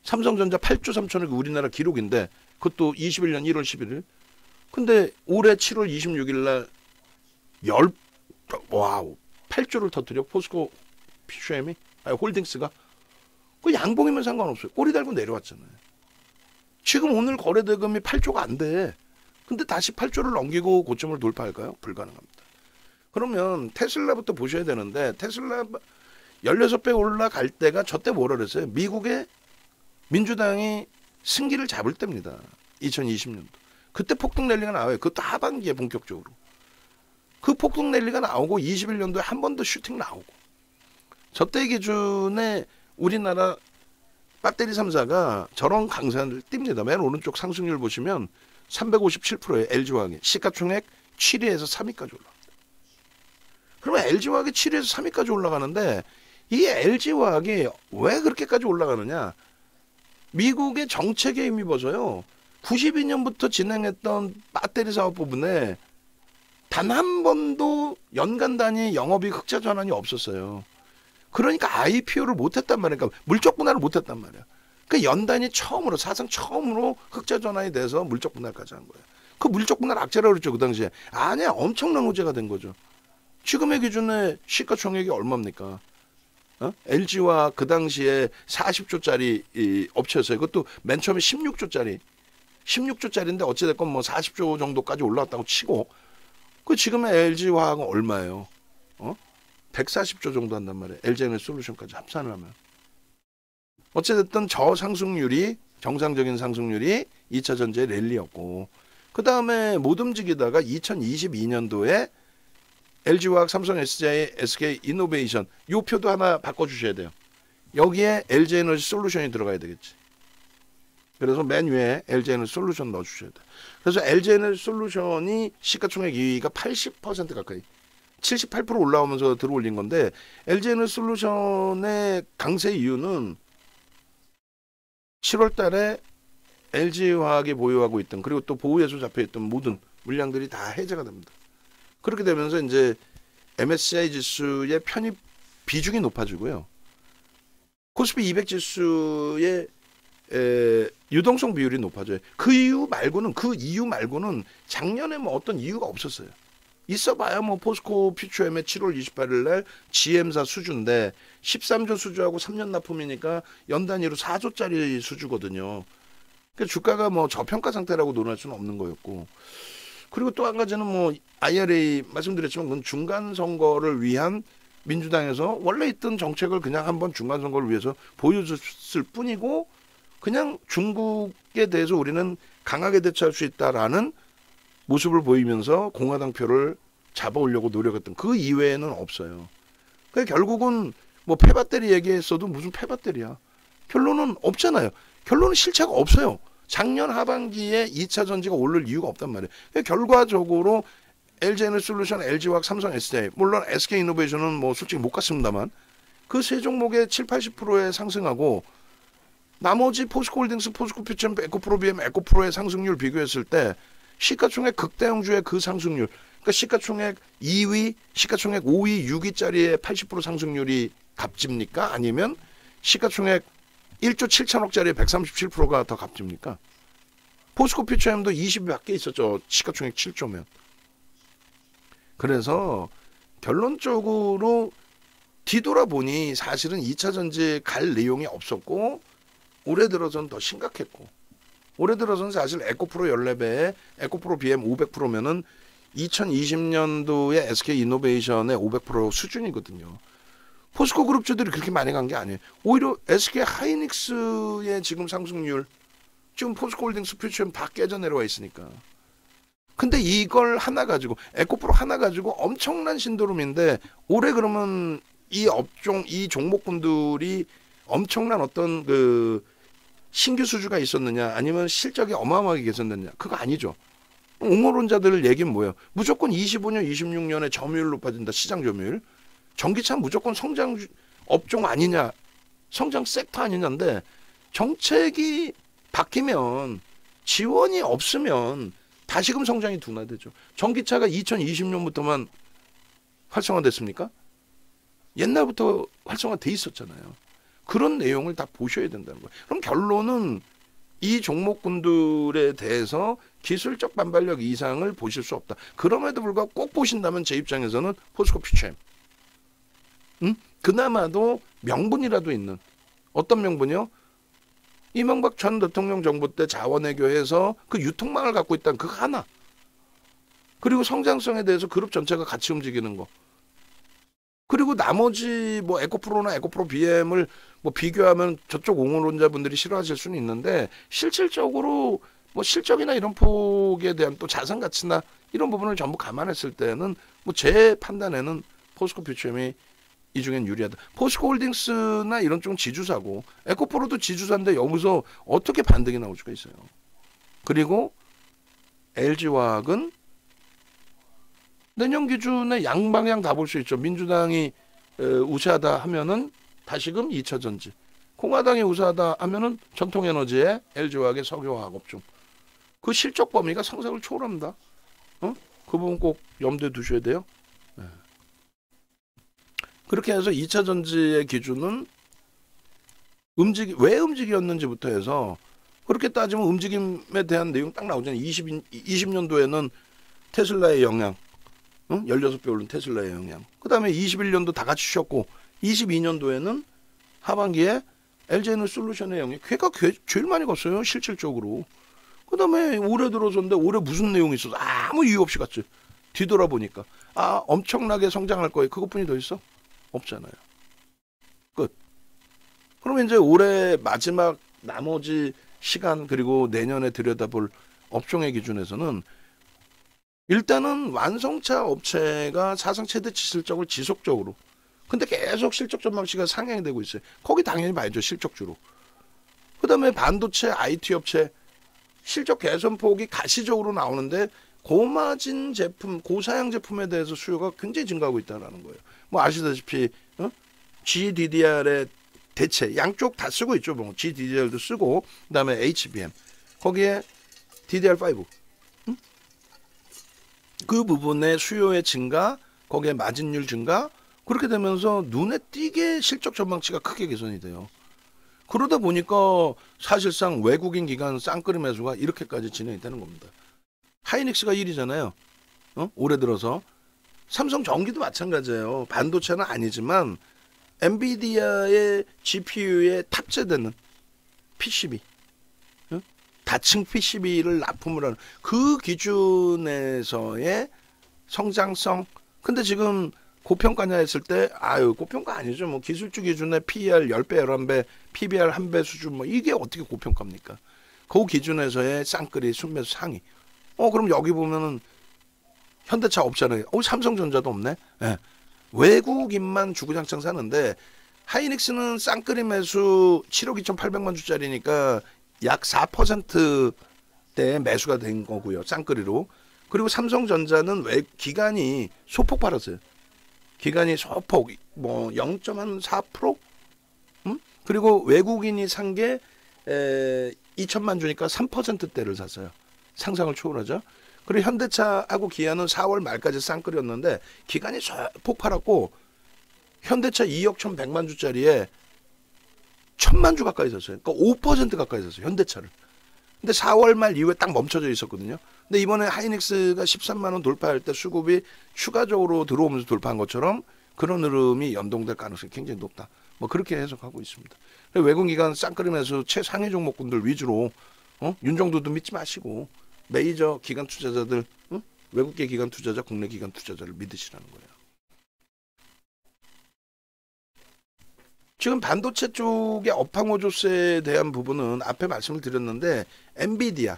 삼성전자 8조 3천억이 우리나라 기록인데 그것도 21년 1월 11일. 근데 올해 7월 26일 날 8조를 터뜨려 포스코 PCM이 홀딩스가. 그 양봉이면 상관없어요. 꼬리 달고 내려왔잖아요. 지금 오늘 거래대금이 8조가 안 돼. 근데 다시 8조를 넘기고 고점을 돌파할까요? 불가능합니다. 그러면 테슬라부터 보셔야 되는데 테슬라 16배 올라갈 때가 저때 뭐라 그랬어요? 미국의 민주당이 승기를 잡을 때입니다. 2020년도. 그때 폭등 랠리가 나와요. 그것도 하반기에 본격적으로. 그 폭등 랠리가 나오고 21년도에 한 번 더 슈팅 나오고. 저때 기준에 우리나라 배터리 3사가 저런 강세를 띱니다. 맨 오른쪽 상승률 보시면 357%예요. LG화학이. 시가총액 7위에서 3위까지 올라갑니다. 그러면 LG화학이 7위에서 3위까지 올라가는데 이 LG화학이 왜 그렇게까지 올라가느냐. 미국의 정책에 힘입어서요. 92년부터 진행했던 배터리 사업 부분에 단 한 번도 연간 단위 영업이익 흑자 전환이 없었어요. 그러니까 IPO를 못했단 말이야. 그러니까 물적 분할을 못했단 말이야. 그러니까 연단이 처음으로 사상 처음으로 흑자 전환이 돼서 물적 분할까지 한 거예요. 그 물적 분할 악재라고 그랬죠. 그 당시에. 아니야. 엄청난 호재가 된 거죠. 지금의 기준에 시가총액이 얼마입니까? LG와 그 당시에 40조짜리 이 업체였어요. 그것도 맨 처음에 16조짜리인데 어찌됐건 뭐 40조 정도까지 올라왔다고 치고 그 지금의 LG화학은 얼마예요? 140조 정도 한단 말이에요. LG에너지솔루션까지 합산을 하면. 어찌됐든 저상승률이 정상적인 상승률이 2차 전지의 랠리였고 그 다음에 못 움직이다가 2022년도에 LG화학, 삼성 SDI, SK이노베이션 요 표도 하나 바꿔주셔야 돼요. 여기에 LG에너지솔루션이 들어가야 되겠지. 그래서 맨 위에 LG에너지솔루션 넣어주셔야 돼요. 그래서 LG에너지솔루션이 시가총액 2위가 80% 가까이 78% 올라오면서 들어올린 건데 LG에너지솔루션의 강세 이유는 7월 달에 LG화학이 보유하고 있던 그리고 또 보유해서 잡혀있던 모든 물량들이 다 해제가 됩니다. 그렇게 되면서 이제 MSCI 지수의 편입 비중이 높아지고요. 코스피 200 지수의 유동성 비율이 높아져요. 그 이유 말고는 작년에 뭐 어떤 이유가 없었어요. 있어봐야 뭐 포스코 퓨처엠의 7월 28일 날 GM사 수주인데 13조 수주하고 3년 납품이니까 연 단위로 4조짜리 수주거든요. 그러니까 주가가 뭐 저평가 상태라고 논할 수는 없는 거였고 그리고 또 한 가지는 뭐 IRA 말씀드렸지만 그건 중간 선거를 위한 민주당에서 원래 있던 정책을 그냥 한번 중간 선거를 위해서 보여줬을 뿐이고 그냥 중국에 대해서 우리는 강하게 대처할 수 있다라는 모습을 보이면서 공화당 표를 잡아오려고 노력했던 그 이외에는 없어요. 그러니까 결국은 뭐 폐배터리 얘기했어도 무슨 폐배터리야. 결론은 없잖아요. 결론은 실체가 없어요. 작년 하반기에 2차 전지가 오를 이유가 없단 말이에요. 그러니까 결과적으로 LG에너지솔루션, LG화학, 삼성 SDI 물론 SK이노베이션은 뭐 솔직히 못 갔습니다만 그 세 종목의 7, 80%에 상승하고 나머지 포스코홀딩스, 포스코퓨처엠, 에코프로비엠, 에코프로의 상승률 비교했을 때 시가총액 극대형주의 그 상승률 그러니까 시가총액 2위, 시가총액 5위, 6위짜리의 80% 상승률이 값집니까? 아니면 시가총액 1조 7천억짜리의 137%가 더 값집니까? 포스코 퓨처엠도 20밖에 있었죠. 시가총액 7조면. 그래서 결론적으로 뒤돌아보니 사실은 2차 전지에 갈 내용이 없었고 올해 들어서는 더 심각했고 올해 들어서는 사실 에코프로 14배에 에코프로 BM 500%면은 2020년도에 SK이노베이션의 500% 수준이거든요. 포스코 그룹주들이 그렇게 많이 간 게 아니에요. 오히려 SK 하이닉스의 지금 상승률 지금 포스코홀딩스 퓨처엠 다 깨져 내려와 있으니까. 근데 이걸 하나 가지고 에코프로 하나 가지고 엄청난 신도lum인데 올해 그러면 이 업종 이 종목군들이 엄청난 어떤 그 신규 수주가 있었느냐 아니면 실적이 어마어마하게 개선됐느냐 그거 아니죠. 옹호론자들 얘기는 뭐예요? 무조건 25년 26년에 점유율 높아진다. 시장 점유율. 전기차 무조건 성장 업종 아니냐 성장 섹터 아니냐인데 정책이 바뀌면 지원이 없으면 다시금 성장이 둔화되죠. 전기차가 2020년부터만 활성화됐습니까? 옛날부터 활성화돼 있었잖아요. 그런 내용을 다 보셔야 된다는 거예요. 그럼 결론은 이 종목군들에 대해서 기술적 반발력 이상을 보실 수 없다. 그럼에도 불구하고 꼭 보신다면 제 입장에서는 포스코 퓨처엠. 그나마도 명분이라도 있는 어떤 명분이요? 이명박 전 대통령 정부 때 자원외교해서 그 유통망을 갖고 있다는 그거 하나. 그리고 성장성에 대해서 그룹 전체가 같이 움직이는 거. 그리고 나머지 뭐 에코프로나 에코프로 BM을 뭐 비교하면 저쪽 옹호론자분들이 싫어하실 수는 있는데 실질적으로 뭐 실적이나 이런 폭에 대한 또 자산 가치나 이런 부분을 전부 감안했을 때는 뭐 제 판단에는 포스코 퓨처엠이 이 중엔 유리하다. 포스코 홀딩스나 이런 쪽은 지주사고 에코프로도 지주사인데 여기서 어떻게 반등이 나올 수가 있어요. 그리고 LG화학은 내년 기준에 양방향 다 볼 수 있죠. 민주당이 우세하다 하면은 다시금 2차 전지. 공화당이 우세하다 하면은 전통에너지의 LG화학의 석유화학 업종. 그 실적 범위가 상상을 초월합니다. 그 부분 꼭 염두에 두셔야 돼요. 네. 그렇게 해서 2차 전지의 기준은 왜 움직였는지부터 해서 그렇게 따지면 움직임에 대한 내용 딱 나오잖아요. 20년도에는 테슬라의 영향. 16배 오른 테슬라의 영향. 그 다음에 21년도 다 같이 쉬었고 22년도에는 하반기에 LG에너솔루션의 영향. 걔가 제일 많이 갔어요. 실질적으로. 그 다음에 올해 들어서인데 올해 무슨 내용이 있어서 아무 이유 없이 갔지. 뒤돌아보니까 엄청나게 성장할 거예요. 그것뿐이 더 있어? 없잖아요. 끝. 그러면 이제 올해 마지막 나머지 시간 그리고 내년에 들여다볼 업종의 기준에서는 일단은 완성차 업체가 사상 최대치 실적을 지속적으로 근데 계속 실적 전망치가 상향이 되고 있어요. 거기 당연히 봐야죠. 실적주로. 그 다음에 반도체 IT 업체 실적 개선폭이 가시적으로 나오는데 고마진 제품, 고사양 제품에 대해서 수요가 굉장히 증가하고 있다는 거예요. 뭐 아시다시피 GDDR의 대체 양쪽 다 쓰고 있죠. 뭐 GDDR도 쓰고 그다음에 HBM 거기에 DDR5 그 부분의 수요의 증가 거기에 마진율 증가 그렇게 되면서 눈에 띄게 실적 전망치가 크게 개선이 돼요. 그러다 보니까 사실상 외국인 기관 쌍끌이 매수가 이렇게까지 진행이 되는 겁니다. 하이닉스가 1위잖아요. 올해 들어서 삼성전기도 마찬가지예요. 반도체는 아니지만 엔비디아의 GPU에 탑재되는 PCB 다층 PCB를 납품을 하는 그 기준에서의 성장성. 근데 지금 고평가냐 했을 때 고평가 아니죠. 뭐 기술주 기준에 PER 10배, 11배, PBR 1배 수준 뭐 이게 어떻게 고평가입니까? 그 기준에서의 쌍끌이 순매수 상위. 그럼 여기 보면은 현대차 없잖아요. 삼성전자도 없네. 네. 외국인만 주구장창 사는데 하이닉스는 쌍끌이 매수 7억 2,800만 주짜리니까 약 4%대 매수가 된 거고요. 쌍끌이로. 그리고 삼성전자는 기간이 소폭 팔았어요. 기간이 소폭 뭐 0.4%? 그리고 외국인이 산 게 2천만 주니까 3%대를 샀어요. 상상을 초월하죠. 그리고 현대차하고 기아는 4월 말까지 쌍끌이었는데 기간이 폭발했고 현대차 2억 1,100만 주짜리에 1,000만 주 가까이 샀어요. 그러니까 5% 가까이 샀어요. 현대차를. 근데 4월 말 이후에 딱 멈춰져 있었거든요. 근데 이번에 하이닉스가 13만 원 돌파할 때 수급이 추가적으로 들어오면서 돌파한 것처럼 그런 흐름이 연동될 가능성이 굉장히 높다. 뭐 그렇게 해석하고 있습니다. 외국 기관 쌍끌이면서 최상위 종목군들 위주로 윤정도도 믿지 마시고 메이저 기관 투자자들, 외국계 기관 투자자, 국내 기관 투자자를 믿으시라는 거예요. 지금 반도체 쪽의 업황호조세에 대한 부분은 앞에 말씀을 드렸는데 엔비디아,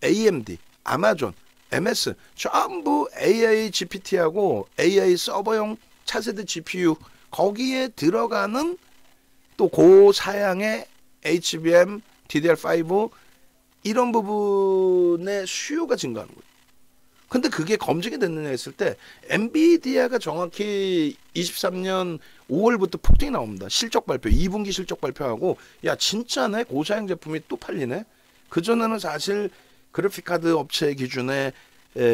AMD, 아마존, MS 전부 AI GPT하고 AI 서버용 차세대 GPU 거기에 들어가는 또 고사양의 HBM, DDR5 이런 부분의 수요가 증가하는 거예요. 근데 그게 검증이 됐느냐 했을 때 엔비디아가 정확히 23년 5월부터 폭등이 나옵니다. 실적 발표, 2분기 실적 발표하고 야 진짜네 고사양 제품이 또 팔리네. 그전에는 사실 그래픽카드 업체 기준에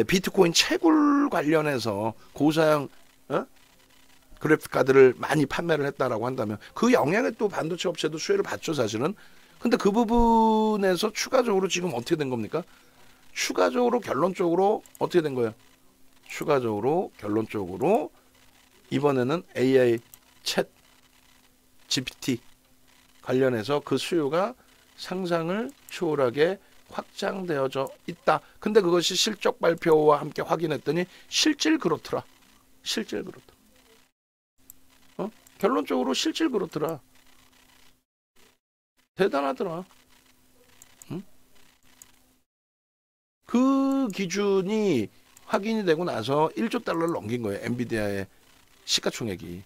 비트코인 채굴 관련해서 고사양 그래픽카드를 많이 판매를 했다라고 한다면 그 영향에 또 반도체 업체도 수혜를 받죠 사실은. 근데 그 부분에서 추가적으로 지금 어떻게 된 겁니까? 추가적으로 결론적으로 어떻게 된 거예요? 추가적으로 결론적으로 이번에는 AI 챗 GPT 관련해서 그 수요가 상상을 초월하게 확장되어져 있다. 근데 그것이 실적 발표와 함께 확인했더니 실질 그렇더라. 실질 그렇더라. 결론적으로 실질 그렇더라. 대단하더라. 그 기준이 확인이 되고 나서 1조 달러를 넘긴 거예요. 엔비디아의 시가총액이.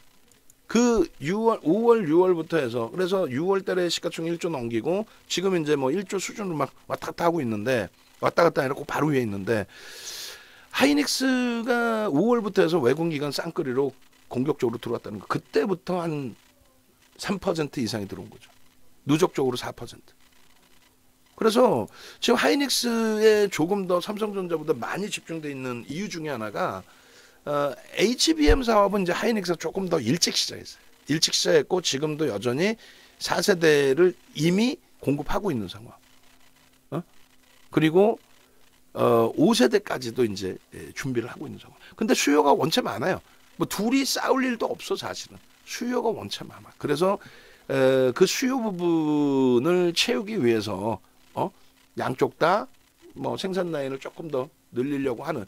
그 5월, 6월부터 해서 그래서 6월 달에 시가총액 1조 넘기고 지금 이제 뭐 1조 수준으로 막 왔다 갔다 하고 있는데 왔다 갔다 아니라 꼭 바로 위에 있는데 하이닉스가 5월부터 해서 외국 기관 쌍끌이로 공격적으로 들어왔다는 거. 그때부터 한 3% 이상이 들어온 거죠. 누적적으로 4%. 그래서 지금 하이닉스에 조금 더 삼성전자보다 많이 집중돼 있는 이유 중에 하나가 HBM 사업은 이제 하이닉스가 조금 더 일찍 시작했어요. 일찍 시작했고 지금도 여전히 4세대를 이미 공급하고 있는 상황. 그리고 5세대까지도 이제 준비를 하고 있는 상황. 근데 수요가 원체 많아요. 뭐 둘이 싸울 일도 없어 사실은. 수요가 원체 많아. 그래서 그 수요 부분을 채우기 위해서 양쪽 다 뭐 생산 라인을 조금 더 늘리려고 하는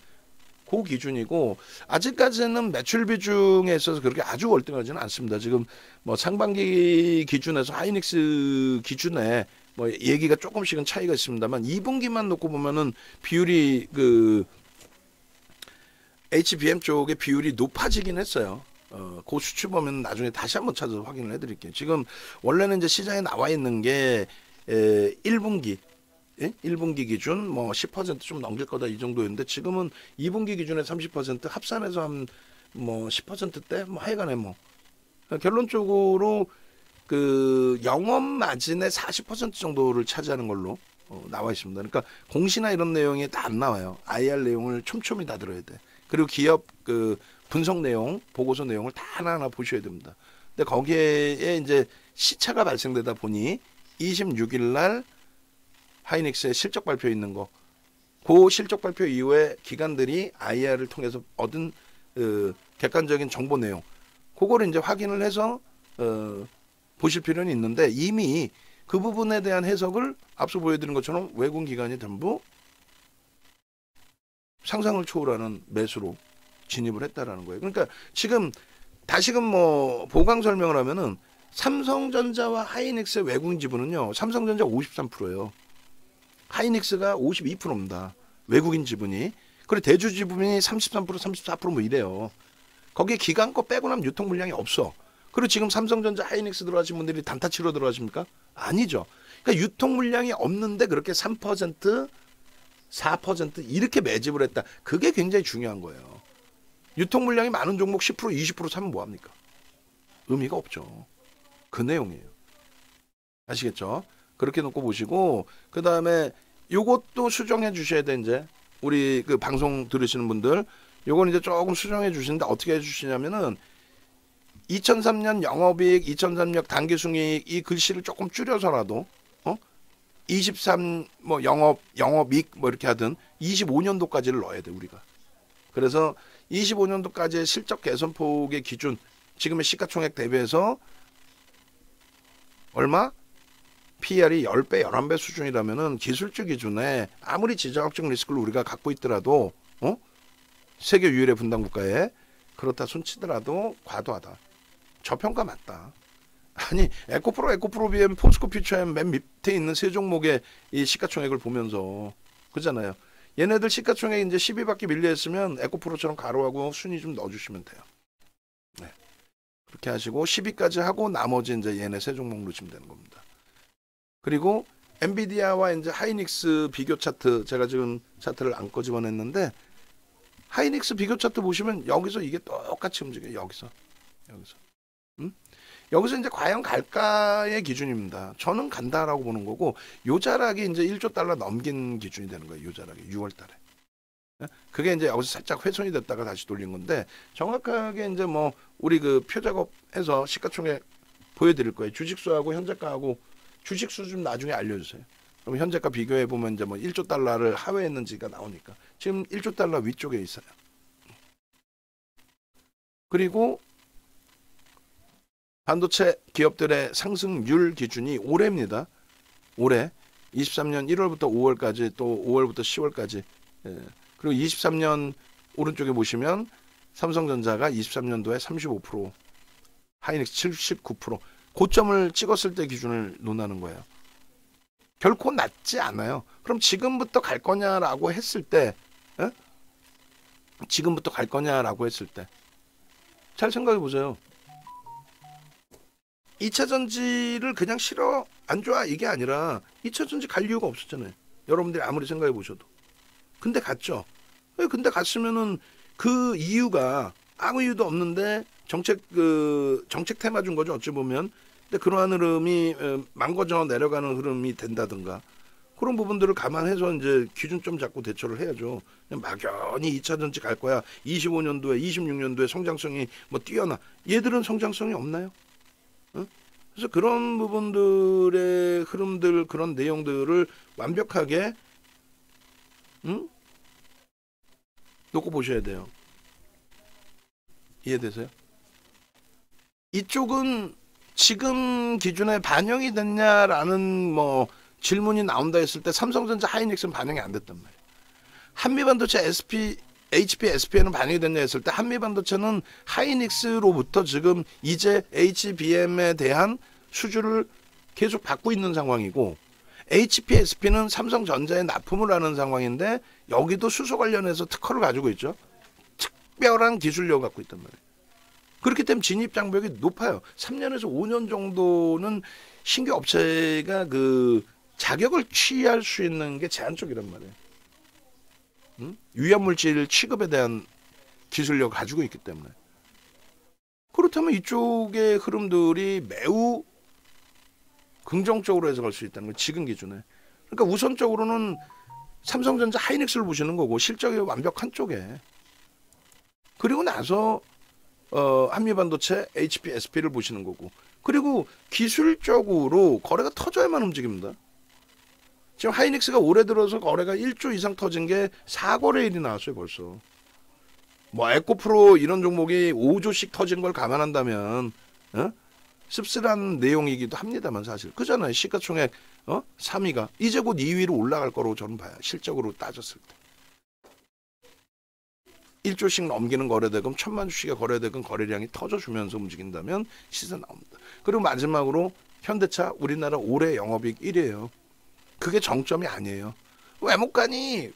그 기준이고 아직까지는 매출 비중에 있어서 그렇게 아주 월등하지는 않습니다. 지금 뭐 상반기 기준에서 하이닉스 기준에 뭐 얘기가 조금씩은 차이가 있습니다만 2분기만 놓고 보면은 비율이 그 HBM 쪽의 비율이 높아지긴 했어요. 그 수치 보면 나중에 다시 한번 찾아서 확인을 해드릴게요. 지금 원래는 이제 시장에 나와 있는 게 1분기 1분기 기준 뭐 10%좀 넘길 거다 이 정도였는데 지금은 2분기 기준에 30% 합산해서 한 뭐 10%대 뭐 하여간에 뭐 결론적으로 그 영업 마진의 40% 정도를 차지하는 걸로 나와 있습니다. 그러니까 공시나 이런 내용이 다 안 나와요. IR 내용을 촘촘히 다 들어야 돼. 그리고 기업 그 분석 내용, 보고서 내용을 다 하나하나 보셔야 됩니다. 근데 거기에 이제 시차가 발생되다 보니 26일 날 하이닉스의 실적 발표 있는 거, 그 실적 발표 이후에 기관들이 IR을 통해서 얻은 객관적인 정보 내용, 그거를 이제 확인을 해서 보실 필요는 있는데 이미 그 부분에 대한 해석을 앞서 보여드린 것처럼 외국 기관이 전부 상상을 초월하는 매수로 진입을 했다라는 거예요. 그러니까 지금 다시금 뭐 보강 설명을 하면은 삼성전자와 하이닉스의 외국인 지분은요. 삼성전자 53%예요. 하이닉스가 52%입니다. 외국인 지분이. 그리고 대주 지분이 33%, 34%뭐 이래요. 거기에 기관 거 빼고 나면 유통 물량이 없어. 그리고 지금 삼성전자 하이닉스 들어가신 분들이 단타 치러 들어가십니까? 아니죠. 그러니까 유통 물량이 없는데 그렇게 3%, 4% 이렇게 매집을 했다. 그게 굉장히 중요한 거예요. 유통 물량이 많은 종목 10%, 20% 사면 뭐합니까? 의미가 없죠. 그 내용이에요. 아시겠죠? 그렇게 놓고 보시고 그 다음에 요것도 수정해 주셔야 돼. 이제 우리 그 방송 들으시는 분들, 요건 이제 조금 수정해 주시는데 어떻게 해 주시냐면은 2003년 영업이익, 2003년 당기순이익 이 글씨를 조금 줄여서라도 23 뭐 영업이익 뭐 이렇게 하든 25년도까지를 넣어야 돼 우리가. 그래서 25년도까지의 실적 개선폭의 기준, 지금의 시가총액 대비해서 얼마? PR이 10배, 11배 수준이라면은 기술주 기준에 아무리 지정학적 리스크를 우리가 갖고 있더라도 세계 유일의 분당 국가에 그렇다 손치더라도 과도하다. 저평가 맞다. 아니 에코프로 BM, 포스코 퓨처엠 맨 밑에 있는 세 종목의 이 시가총액을 보면서 그잖아요. 얘네들 시가총액 이제 10위밖에 밀려있으면 에코프로처럼 가로하고 순위 좀 넣어주시면 돼요. 네. 그렇게 하시고 10위까지 하고 나머지 이제 얘네 세 종목 넣으시면 되는 겁니다. 그리고 엔비디아와 이제 하이닉스 비교 차트, 제가 지금 차트를 안 꺼집어냈는데 하이닉스 비교 차트 보시면 여기서 이게 똑같이 움직여요. 여기서. 여기서 이제 과연 갈까의 기준입니다. 저는 간다라고 보는 거고, 요자락이 이제 1조 달러 넘긴 기준이 되는 거예요. 요자락이 6월 달에. 그게 이제 여기서 살짝 훼손이 됐다가 다시 돌린 건데, 정확하게 이제 뭐 우리 그 표작업해서 시가총액 보여드릴 거예요. 주식수하고 현재가하고 주식수 좀 나중에 알려주세요. 그럼 현재가 비교해 보면 이제 뭐 1조 달러를 하회했는지가 나오니까 지금 1조 달러 위쪽에 있어요. 그리고 반도체 기업들의 상승률 기준이 올해입니다. 올해 23년 1월부터 5월까지 또 5월부터 10월까지. 그리고 23년 오른쪽에 보시면 삼성전자가 23년도에 35%, 하이닉스 79%. 고점을 찍었을 때 기준을 논하는 거예요. 결코 낮지 않아요. 그럼 지금부터 갈 거냐라고 했을 때, 지금부터 갈 거냐라고 했을 때, 잘 생각해 보세요. 2차 전지를 그냥 싫어, 안 좋아 이게 아니라 2차 전지 갈 이유가 없었잖아요. 여러분들이 아무리 생각해 보셔도. 근데 갔죠. 근데 갔으면은 그 이유가 아무 이유도 없는데 정책 테마 준 거죠. 어찌 보면. 근데 그러한 흐름이 망가져 내려가는 흐름이 된다든가 그런 부분들을 감안해서 이제 기준점 잡고 대처를 해야죠. 그냥 막연히 2차 전지 갈 거야. 25년도에 26년도에 성장성이 뭐 뛰어나. 얘들은 성장성이 없나요? 그래서 그런 부분들의 흐름들, 그런 내용들을 완벽하게 놓고 보셔야 돼요. 이해되세요? 이쪽은 지금 기준에 반영이 됐냐라는 뭐 질문이 나온다 했을 때 삼성전자, 하이닉스는 반영이 안 됐단 말이에요. 한미반도체 HP, SPN은 반영이 됐냐 했을 때 한미반도체는 하이닉스로부터 지금 이제 HBM에 대한 수주를 계속 받고 있는 상황이고 HP, SP는 삼성전자에 납품을 하는 상황인데 여기도 수소 관련해서 특허를 가지고 있죠. 특별한 기술력을 갖고 있단 말이에요. 그렇기 때문에 진입 장벽이 높아요. 3년에서 5년 정도는 신규 업체가 그 자격을 취할 수 있는 게 제한적이란 말이에요. 위험물질 취급에 대한 기술력을 가지고 있기 때문에. 그렇다면 이쪽의 흐름들이 매우 긍정적으로 해석할 수 있다는 거 지금 기준에. 그러니까 우선적으로는 삼성전자, 하이닉스를 보시는 거고 실적이 완벽한 쪽에. 그리고 나서 한미반도체, HP, SP를 보시는 거고. 그리고 기술적으로 거래가 터져야만 움직입니다. 지금 하이닉스가 올해 들어서 거래가 1조 이상 터진 게 4거래일이 나왔어요 벌써. 뭐 에코프로 이런 종목이 5조씩 터진 걸 감안한다면 씁쓸한 내용이기도 합니다만 사실 그잖아요. 시가총액 3위가 이제 곧 2위로 올라갈 거로 저는 봐요. 실적으로 따졌을 때 1조씩 넘기는 거래대금 1000만 주씩의 거래대금 거래량이 터져주면서 움직인다면 시세 나옵니다. 그리고 마지막으로 현대차 우리나라 올해 영업이익 1위예요. 그게 정점이 아니에요. 왜 못 가니?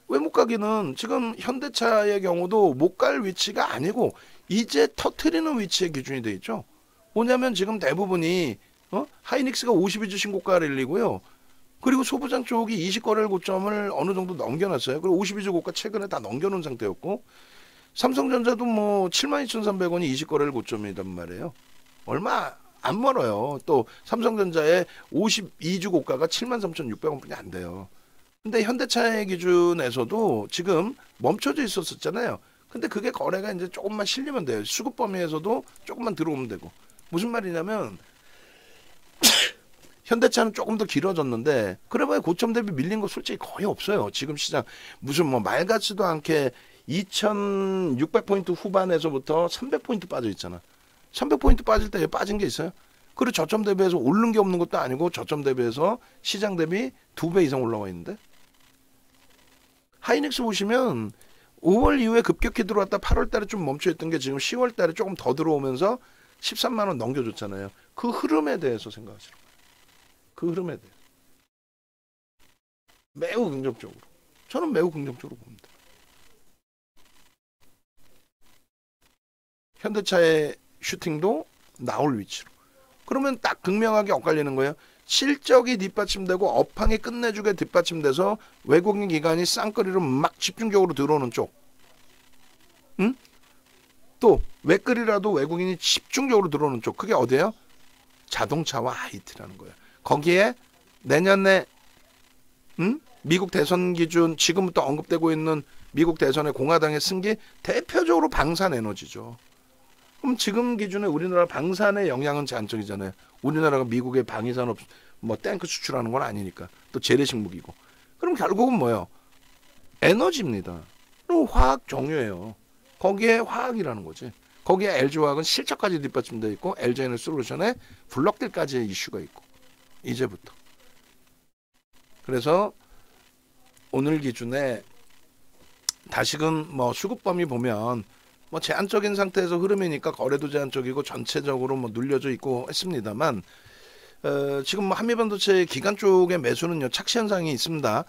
왜 못 가기는 지금 현대차의 경우도 못 갈 위치가 아니고 이제 터트리는 위치에 기준이 돼 있죠. 뭐냐면 지금 대부분이 하이닉스가 52주 신고가를 일리고요. 그리고 소부장 쪽이 20거래일 고점을 어느 정도 넘겨놨어요. 그리고 52주 고가 최근에 다 넘겨놓은 상태였고 삼성전자도 뭐 72,300원이 20거래일 고점이란 말이에요. 얼마 안 멀어요. 또 삼성전자의 52주 고가가 73,600원뿐이 안 돼요. 근데 현대차의 기준에서도 지금 멈춰져 있었잖아요. 근데 그게 거래가 이제 조금만 실리면 돼요. 수급 범위에서도 조금만 들어오면 되고. 무슨 말이냐면 현대차는 조금 더 길어졌는데 그래봐야 고점 대비 밀린 거 솔직히 거의 없어요. 지금 시장 무슨 뭐 말 같지도 않게 2600포인트 후반에서부터 300포인트 빠져 있잖아. 300포인트 빠질 때 빠진 게 있어요? 그리고 저점 대비해서 오른 게 없는 것도 아니고 저점 대비해서 시장 대비 2배 이상 올라와 있는데 하이닉스 보시면 5월 이후에 급격히 들어왔다 8월 달에 좀 멈춰있던 게 지금 10월 달에 조금 더 들어오면서 13만 원 넘겨줬잖아요. 그 흐름에 대해서 생각하시는 거예요. 그 흐름에 대해 매우 긍정적으로 저는 매우 긍정적으로 봅니다. 현대차의 슈팅도 나올 위치로 그러면 딱 극명하게 엇갈리는 거예요. 실적이 뒷받침되고 업황이 끝내주게 뒷받침돼서 외국인 기관이 쌍끌이로 막 집중적으로 들어오는 쪽. 응? 또 외끌이라도 외국인이 집중적으로 들어오는 쪽. 그게 어디예요? 자동차와 IT라는 거예요. 거기에 내년에 미국 대선 기준 지금부터 언급되고 있는 미국 대선의 공화당의 승기 대표적으로 방산에너지죠. 그럼 지금 기준에 우리나라 방산의 영향은 제한적이잖아요. 우리나라가 미국의 방위산업 뭐 탱크 수출하는 건 아니니까 또 재래식 무기고. 그럼 결국은 뭐예요? 에너지입니다. 그리고 화학 종류예요. 거기에 화학이라는 거지. 거기에 LG화학은 실적까지 뒷받침되어 있고 LG에너지솔루션에 블록들까지의 이슈가 있고 이제부터. 그래서 오늘 기준에 다시금 뭐 수급 범위 보면 뭐 제한적인 상태에서 흐름이니까 거래도 제한적이고 전체적으로 뭐 눌려져 있고 했습니다만 지금 뭐 한미반도체 기관 쪽의 매수는요 착시 현상이 있습니다.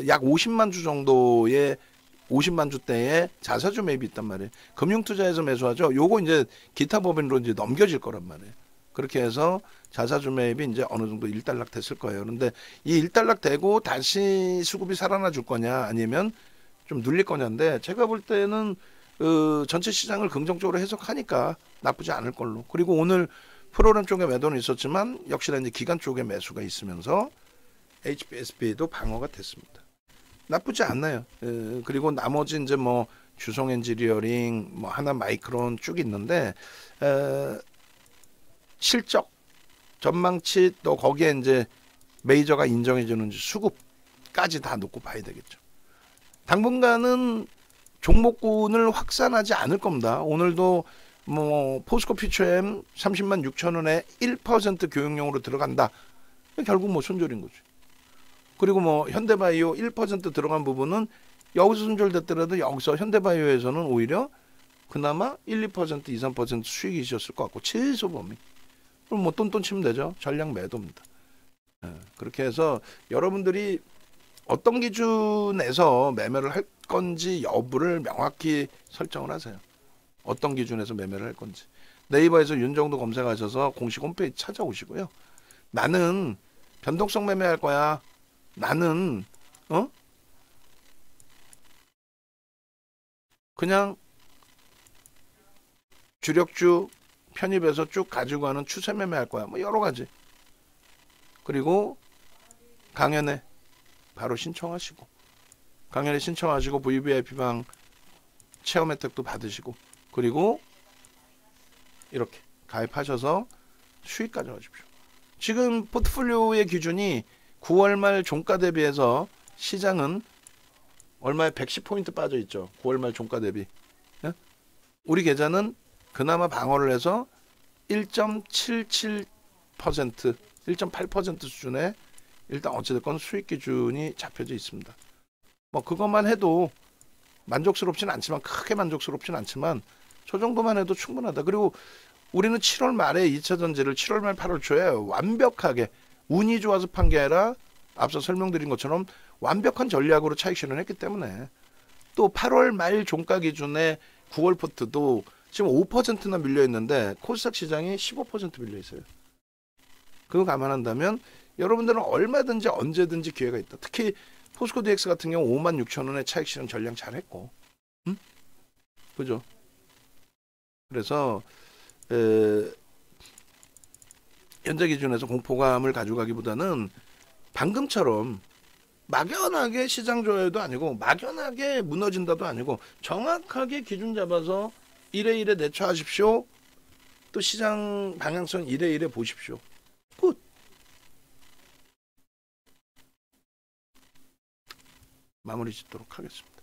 약 50만 주 정도의 50만 주대의 자사주 매입이 있단 말이에요. 금융투자에서 매수하죠. 요거 이제 기타 법인으로 이제 넘겨질 거란 말이에요. 그렇게 해서 자사주 매입이 이제 어느 정도 일단락 됐을 거예요. 그런데 이 일단락 되고 다시 수급이 살아나 줄 거냐 아니면 좀 눌릴 거냐인데 제가 볼 때는 전체 시장을 긍정적으로 해석하니까 나쁘지 않을 걸로. 그리고 오늘 프로그램 쪽에 매도는 있었지만 역시나 이제 기관 쪽에 매수가 있으면서 HBSP도 방어가 됐습니다. 나쁘지 않나요? 그리고 나머지 이제 뭐 주성 엔지니어링, 뭐 하나 마이크론 쭉 있는데 실적 전망치 또 거기에 이제 메이저가 인정해주는 수급까지 다 놓고 봐야 되겠죠. 당분간은 종목군을 확산하지 않을 겁니다. 오늘도 뭐 포스코 퓨처엠 30만 6천 원에 1% 교육용으로 들어간다. 결국 뭐 손절인 거죠. 그리고 뭐 현대바이오 1% 들어간 부분은 여기서 손절됐더라도 여기서 현대바이오에서는 오히려 그나마 1, 2%, 2, 3% 수익이 있었을 것 같고 최소 범위. 그럼 뭐 똔똔 치면 되죠. 전량 매도입니다. 그렇게 해서 여러분들이 어떤 기준에서 매매를 할 건지 여부를 명확히 설정을 하세요. 어떤 기준에서 매매를 할 건지. 네이버에서 윤정도 검색하셔서 공식 홈페이지 찾아오시고요. 나는 변동성 매매할 거야. 나는 그냥 주력주 편입해서 쭉 가지고 가는 추세 매매할 거야. 뭐 여러 가지. 그리고 강연회 바로 신청하시고 강연회 신청하시고 VVIP방 체험 혜택도 받으시고 그리고 이렇게 가입하셔서 수익 가져가십시오. 지금 포트폴리오의 기준이 9월 말 종가 대비해서 시장은 얼마에 110포인트 빠져 있죠. 9월 말 종가 대비. 예? 우리 계좌는 그나마 방어를 해서 1.77%, 1.8% 수준에 일단 어찌됐건 수익 기준이 잡혀져 있습니다. 뭐 그것만 해도 만족스럽진 않지만 크게 만족스럽진 않지만 저 정도만 해도 충분하다. 그리고 우리는 7월 말에 2차 전지를 7월 말 8월 초에 완벽하게 운이 좋아서 판 게 아니라 앞서 설명드린 것처럼 완벽한 전략으로 차익 실현했기 때문에 또 8월 말 종가 기준에 9월 포트도 지금 5%나 밀려 있는데 코스닥 시장이 15% 밀려 있어요. 그거 감안한다면 여러분들은 얼마든지 언제든지 기회가 있다. 특히 포스코 DX 같은 경우 5만 6천 원에 차익 실현 전량 잘했고, 그죠? 그래서 현재 기준에서 공포감을 가져가기보다는 방금처럼 막연하게 시장 조여도 아니고 막연하게 무너진다도 아니고 정확하게 기준 잡아서 이래 이래 대처하십시오. 또 시장 방향성 이래 이래 보십시오. 끝. 마무리 짓도록 하겠습니다.